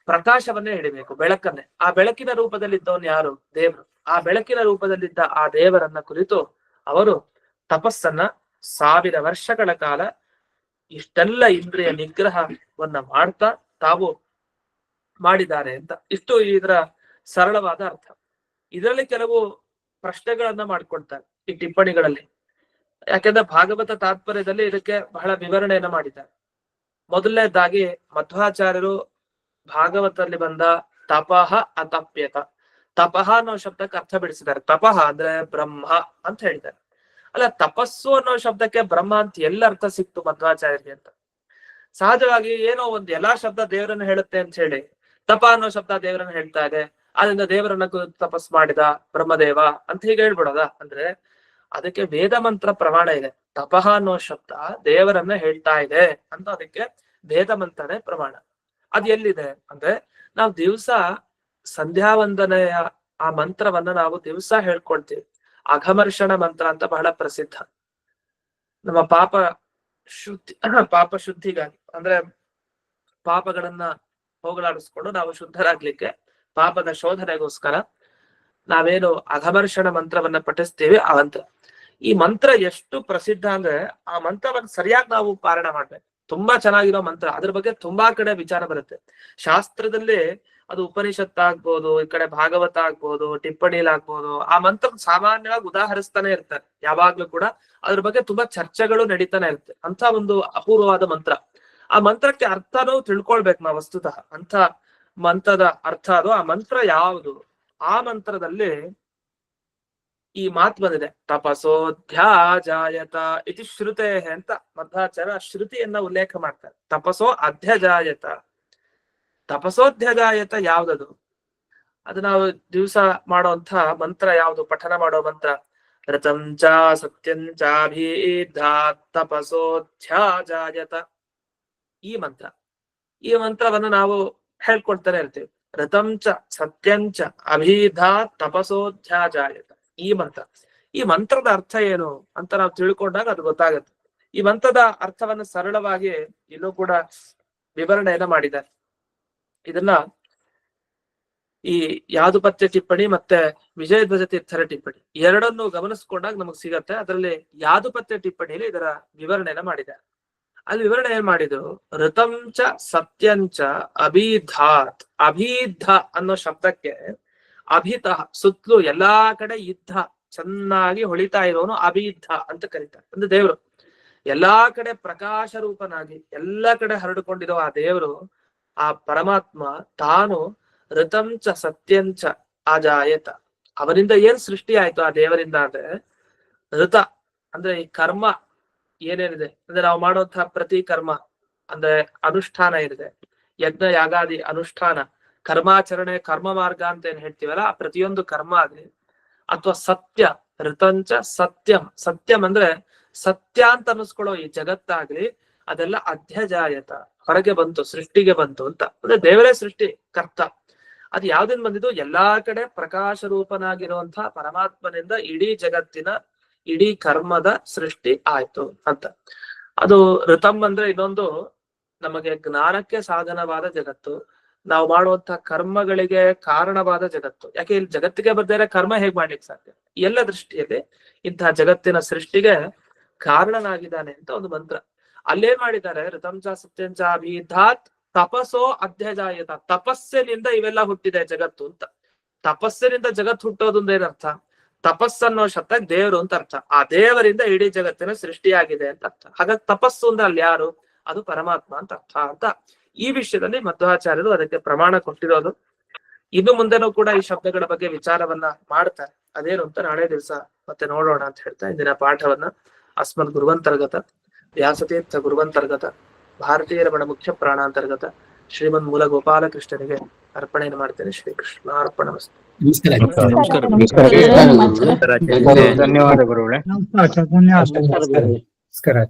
ಪ್ರಕಾಶವನ್ನೇ ಹಿಡಿಬೇಕು, ಬೆಳಕನ್ನೇ. ಆ ಬೆಳಕಿನ ರೂಪದಲ್ಲಿದ್ದವನು ಯಾರು? ದೇವರು. ಆ ಬೆಳಕಿನ ರೂಪದಲ್ಲಿದ್ದ ಆ ದೇವರನ್ನ ಕುರಿತು ಅವರು ತಪಸ್ಸನ್ನ 1000 ವರ್ಷಗಳ ಕಾಲ ಇಷ್ಟೆಲ್ಲ ಇಂದ್ರಿಯ ನಿಗ್ರಹವನ್ನ ಮಾಡ್ತಾ ತಾವು ಮಾಡಿದ್ದಾರೆ ಅಂತ. ಇಷ್ಟು ಇದರ ಸರಳವಾದ ಅರ್ಥ. ಇದರಲ್ಲಿ ಕೆಲವು ಪ್ರಶ್ನೆಗಳನ್ನ ಮಾಡ್ಕೊಳ್ತಾರೆ ಈ ಟಿಪ್ಪಣಿಗಳಲ್ಲಿ. ಯಾಕೆಂದ್ರೆ ಭಾಗವತ ತಾತ್ಪರ್ಯದಲ್ಲಿ ಇದಕ್ಕೆ ಬಹಳ ವಿವರಣೆಯನ್ನ ಮಾಡಿದ್ದಾರೆ. ಮೊದಲನೇದಾಗಿ ಮಧ್ವಾಚಾರ್ಯರು ಭಾಗವತದಲ್ಲಿ ಬಂದ ತಪಃ ಅತಪ್ಯತ, ತಪಃ ಅನ್ನೋ ಶಬ್ದಕ್ಕೆ ಅರ್ಥ ಬಿಡಿಸಿದ್ದಾರೆ. ತಪಃ ಅಂದ್ರೆ ಬ್ರಹ್ಮ ಅಂತ ಹೇಳಿದ್ದಾರೆ. ಅಲ್ಲ, ತಪಸ್ಸು ಅನ್ನೋ ಶಬ್ದಕ್ಕೆ ಬ್ರಹ್ಮ ಅಂತ ಎಲ್ಲ ಅರ್ಥ ಸಿಕ್ತು ಮಧ್ವಾಚಾರ್ಯರಿಗೆ ಅಂತ? ಸಹಜವಾಗಿ ಏನೋ ಒಂದು ಎಲ್ಲಾ ಶಬ್ದ ದೇವರನ್ನ ಹೇಳುತ್ತೆ ಅಂತ ಹೇಳಿ ತಪ ಅನ್ನೋ ಶಬ್ದ ದೇವರನ್ನ ಹೇಳ್ತಾ ಇದೆ, ಅದರಿಂದ ದೇವರನ್ನ ತಪಸ್ ಮಾಡಿದ ಬ್ರಹ್ಮದೇವ ಅಂತ ಹೀಗೆ ಹೇಳ್ಬಿಡೋದ ಅಂದ್ರೆ ಅದಕ್ಕೆ ವೇದ ಮಂತ್ರ ಪ್ರಮಾಣ ಇದೆ. ತಪಃ ಅನ್ನೋ ಶಬ್ದ ದೇವರನ್ನ ಹೇಳ್ತಾ ಇದೆ ಅಂತ ಅದಕ್ಕೆ ವೇದ ಮಂತ್ರನೇ ಪ್ರಮಾಣ. ಅದ್ ಎಲ್ಲಿದೆ ಅಂದ್ರೆ ನಾವು ದಿವಸ ಸಂಧ್ಯಾ ವಂದನೆಯ ಆ ಮಂತ್ರವನ್ನ ನಾವು ದಿವಸ ಹೇಳ್ಕೊಳ್ತೀವಿ. ಅಘಮರ್ಷಣ ಮಂತ್ರ ಅಂತ ಬಹಳ ಪ್ರಸಿದ್ಧ. ನಮ್ಮ ಪಾಪ ಶುದ್ಧಿಗಾಗಿ ಅಂದ್ರೆ ಪಾಪಗಳನ್ನ ಹೋಗಲಾಡಿಸ್ಕೊಂಡು ನಾವು ಶುದ್ಧರಾಗ್ಲಿಕ್ಕೆ ಪಾಪದ ಶೋಧನೆಗೋಸ್ಕರ ನಾವೇನು ಅಘಮರ್ಷಣ ಮಂತ್ರವನ್ನ ಪಠಿಸ್ತೀವಿ ಆ ಮಂತ್ರ. ಈ ಮಂತ್ರ ಎಷ್ಟು ಪ್ರಸಿದ್ಧ ಅಂದ್ರೆ ಆ ಮಂತ್ರವನ್ನು ಸರಿಯಾಗಿ ನಾವು ಪಾರಾಯಣ ಮಾಡ್ಬೇಕು. ತುಂಬಾ ಚೆನ್ನಾಗಿರೋ ಮಂತ್ರ, ಅದ್ರ ಬಗ್ಗೆ ತುಂಬಾ ಕಡೆ ವಿಚಾರ ಬರುತ್ತೆ ಶಾಸ್ತ್ರದಲ್ಲಿ. ಅದು ಉಪನಿಷತ್ ಆಗ್ಬೋದು, ಈ ಕಡೆ ಭಾಗವತ ಆಗ್ಬೋದು, ಟಿಪ್ಪಣಿಲಾಗ್ಬೋದು. ಆ ಮಂತ್ರ ಸಾಮಾನ್ಯವಾಗಿ ಉದಾಹರಿಸ್ತಾನೆ ಇರ್ತಾರೆ ಯಾವಾಗ್ಲೂ ಕೂಡ. ಅದ್ರ ಬಗ್ಗೆ ತುಂಬಾ ಚರ್ಚೆಗಳು ನಡೀತಾನೆ ಇರುತ್ತೆ. ಅಂತ ಒಂದು ಅಪೂರ್ವವಾದ ಮಂತ್ರ. ಆ ಮಂತ್ರಕ್ಕೆ ಅರ್ಥನೂ ತಿಳ್ಕೊಳ್ಬೇಕು ನಾವು ವಸ್ತುತಃ. ಅಂತ ಮಂತ್ರದ ಅರ್ಥ ಅದು. ಆ ಮಂತ್ರ ಯಾವುದು? ಆ ಮಂತ್ರದಲ್ಲಿ ಈ ಮಾತು ಬಂದಿದೆ, ತಪಸೋಧ್ಯಾಜಾಯತ ಇತಿ ಶ್ರುತೆ ಅಂತ ಮಧ್ವಾಚಾರ್ಯ ಶ್ರುತಿಯನ್ನ ಉಲ್ಲೇಖ ಮಾಡ್ತಾರೆ. ತಪಸೋ ಅಧ್ಯಜಾಯತ. ತಪಸೋಧ್ಯಜಾಯತ ಯಾವ್ದದು? ಅದು ನಾವು ದಿವಸ ಮಾಡೋಂಥ ಮಂತ್ರ ಯಾವುದು? ಪಠನ ಮಾಡೋ ಮಂತ್ರ ರತಂಚ ಸತ್ಯಂಚಾಭೀಧ ತಪಸೋಧ್ಯಾಜಾಯತ. ಈ ಮಂತ್ರ, ಈ ಮಂತ್ರವನ್ನು ನಾವು ಹೇಳ್ಕೊಳ್ತಾನೆ ಇರ್ತೀವಿ. ರತಂಚ ಸತ್ಯಂಚ ಅಭೀಧ ತಪಸೋಧ್ಯಾಜಾಯತ. ಈ ಮಂತ್ರ, ಈ ಮಂತ್ರದ ಅರ್ಥ ಏನು ಅಂತ ನಾವು ತಿಳ್ಕೊಂಡಾಗ ಅದು ಗೊತ್ತಾಗತ್ತೆ. ಈ ಮಂತ್ರದ ಅರ್ಥವನ್ನು ಸರಳವಾಗಿ ಇಲ್ಲೂ ಕೂಡ ವಿವರಣೆಯನ್ನ ಮಾಡಿದ್ದಾರೆ. ಇದನ್ನ ಈ ಯಾದುಪತ್ಯ ಟಿಪ್ಪಣಿ ಮತ್ತೆ ವಿಜಯಧ್ವಜ ತೀರ್ಥರ ಟಿಪ್ಪಣಿ ಎರಡನ್ನು ಗಮನಿಸ್ಕೊಂಡಾಗ ನಮಗ್ ಸಿಗತ್ತೆ. ಅದರಲ್ಲಿ ಯಾದುಪತ್ಯ ಟಿಪ್ಪಣಿಯಲ್ಲಿ ಇದರ ವಿವರಣೆಯನ್ನ ಮಾಡಿದ್ದಾರೆ. ಅಲ್ಲಿ ವಿವರಣೆ ಏನ್ ಮಾಡಿದ್ರು? ಋತಂಚ ಸತ್ಯಂಚ ಅಭಿಧಾತ್. ಅಭಿಧ ಅನ್ನೋ ಶಬ್ದಕ್ಕೆ ಅಭಿತ ಸುತ್ತಲೂ ಎಲ್ಲಾ ಕಡೆ ಯುದ್ಧ ಚೆನ್ನಾಗಿ ಹೊಳಿತಾ ಇರೋನು ಅಭಿಧ ಅಂತ ಕರೀತಾರೆ. ಅಂದ್ರೆ ದೇವರು ಎಲ್ಲಾ ಕಡೆ ಪ್ರಕಾಶ ರೂಪನಾಗಿ ಎಲ್ಲ ಕಡೆ ಹರಡಿಕೊಂಡಿರೋ ಆ ದೇವರು, ಆ ಪರಮಾತ್ಮ ತಾನು ಋತಂಚ ಸತ್ಯಂಚ ಅಜಾಯತ. ಅವರಿಂದ ಏನ್ ಸೃಷ್ಟಿ ಆಯ್ತು ಆ ದೇವರಿಂದ ಅಂದ್ರೆ, ಋತ ಅಂದ್ರೆ ಈ ಕರ್ಮ ಏನೇನಿದೆ ಅಂದ್ರೆ ನಾವು ಮಾಡುವಂತಹ ಪ್ರತಿ ಕರ್ಮ ಅಂದ್ರೆ ಅನುಷ್ಠಾನ ಏನಿದೆ, ಯಜ್ಞ ಯಾಗಾದಿ ಅನುಷ್ಠಾನ, ಕರ್ಮಾಚರಣೆ, ಕರ್ಮ ಮಾರ್ಗ ಅಂತ ಏನ್ ಹೇಳ್ತೀವಲ್ಲ, ಆ ಪ್ರತಿಯೊಂದು ಕರ್ಮ ಆಗ್ಲಿ ಅಥವಾ ಸತ್ಯ, ಋತಂಚ ಸತ್ಯಂ. ಸತ್ಯಂ ಅಂದ್ರೆ ಸತ್ಯ ಅಂತ ಅನ್ನಿಸ್ಕೊಳ್ಳೋ ಈ ಜಗತ್ತಾಗ್ಲಿ ಅದೆಲ್ಲ ಅಧ್ಯಜಾಯತ, ಹೊರಗೆ ಬಂತು, ಸೃಷ್ಟಿಗೆ ಬಂತು ಅಂತ. ಅಂದ್ರೆ ದೇವರೇ ಸೃಷ್ಟಿ ಕರ್ತ. ಅದು ಯಾವ್ದಿಂದ ಬಂದಿದ್ದು? ಎಲ್ಲಾ ಕಡೆ ಪ್ರಕಾಶ ರೂಪನಾಗಿರುವಂತಹ ಪರಮಾತ್ಮನಿಂದ ಇಡೀ ಜಗತ್ತಿನ ಇಡೀ ಕರ್ಮದ ಸೃಷ್ಟಿ ಆಯ್ತು ಅಂತ. ಅದು ಋತಂ ಅಂದ್ರೆ ಇನ್ನೊಂದು ನಮಗೆ ಜ್ಞಾನಕ್ಕೆ ಸಾಧನವಾದ ಜಗತ್ತು, ನಾವು ಮಾಡುವಂತಹ ಕರ್ಮಗಳಿಗೆ ಕಾರಣವಾದ ಜಗತ್ತು. ಯಾಕೆ ಇಲ್ಲಿ ಜಗತ್ತಿಗೆ ಬರ್ದೇ ಕರ್ಮ ಹೇಗ್ ಮಾಡ್ಲಿಕ್ಕೆ ಸಾಧ್ಯ? ಎಲ್ಲ ದೃಷ್ಟಿಯಲ್ಲಿ ಇಂತಹ ಜಗತ್ತಿನ ಸೃಷ್ಟಿಗೆ ಕಾರಣನಾಗಿದ್ದಾನೆ ಅಂತ ಒಂದು ಮಂತ್ರ. ಅಲ್ಲೇನ್ ಮಾಡಿದ್ದಾರೆ? ಋತಂಚ ಸತ್ಯಂಚ ಅಭಿಧಾತ್ ತಪಸೋ ಅಧ್ಯಜಾಯತ. ತಪಸ್ಸಿನಿಂದ ಇವೆಲ್ಲ ಹುಟ್ಟಿದೆ ಜಗತ್ತು ಅಂತ. ತಪಸ್ಸಿನಿಂದ ಜಗತ್ತು ಹುಟ್ಟೋದು ಏನರ್ಥ? ತಪಸ್ಸನ್ನೋ ಶಬ್ದಕ್ಕೆ ದೇವರು ಅಂತ ಅರ್ಥ. ಆ ದೇವರಿಂದ ಇಡೀ ಜಗತ್ತಿನ ಸೃಷ್ಟಿಯಾಗಿದೆ ಅಂತ ಅರ್ಥ. ಹಾಗಾಗಿ ತಪಸ್ಸು ಅಂದ್ರೆ ಅಲ್ಲಿ ಯಾರು? ಅದು ಪರಮಾತ್ಮ ಅಂತ ಅರ್ಥ ಅಂತ ಈ ವಿಷಯದಲ್ಲಿ ಮಧ್ವಾಚಾರ್ಯರು ಅದಕ್ಕೆ ಪ್ರಮಾಣ ಕೊಟ್ಟಿರೋದು. ಇನ್ನು ಮುಂದೆನೂ ಕೂಡ ಈ ಶಬ್ದಗಳ ಬಗ್ಗೆ ವಿಚಾರವನ್ನ ಮಾಡ್ತಾರೆ. ಅದೇನು ಅಂತ ನಾಳೆ ದಿವಸ ಮತ್ತೆ ನೋಡೋಣ ಅಂತ ಹೇಳ್ತಾ ಇಂದಿನ ಪಾಠವನ್ನ ಅಸ್ಮದ್ ಗುರುವಂತರ್ಗತ ವ್ಯಾಸತೀರ್ಥ ಗುರುವಂತರ್ಗತ ಭಾರತೀಯ ರಮಣ ಮುಖ್ಯ ಪ್ರಾಣಾಂತರ್ಗತ ಶ್ರೀಮನ್ ಮೂಲ ಗೋಪಾಲಕೃಷ್ಣನಿಗೆ ಅರ್ಪಣೆಯನ್ನು ಮಾಡ್ತೇನೆ. ಶ್ರೀಕೃಷ್ಣ ಅರ್ಪಣಮಸ್ತು. ಧನ್ಯವಾದ ಗುರುಗಳೇ. ನಮಸ್ಕಾರ.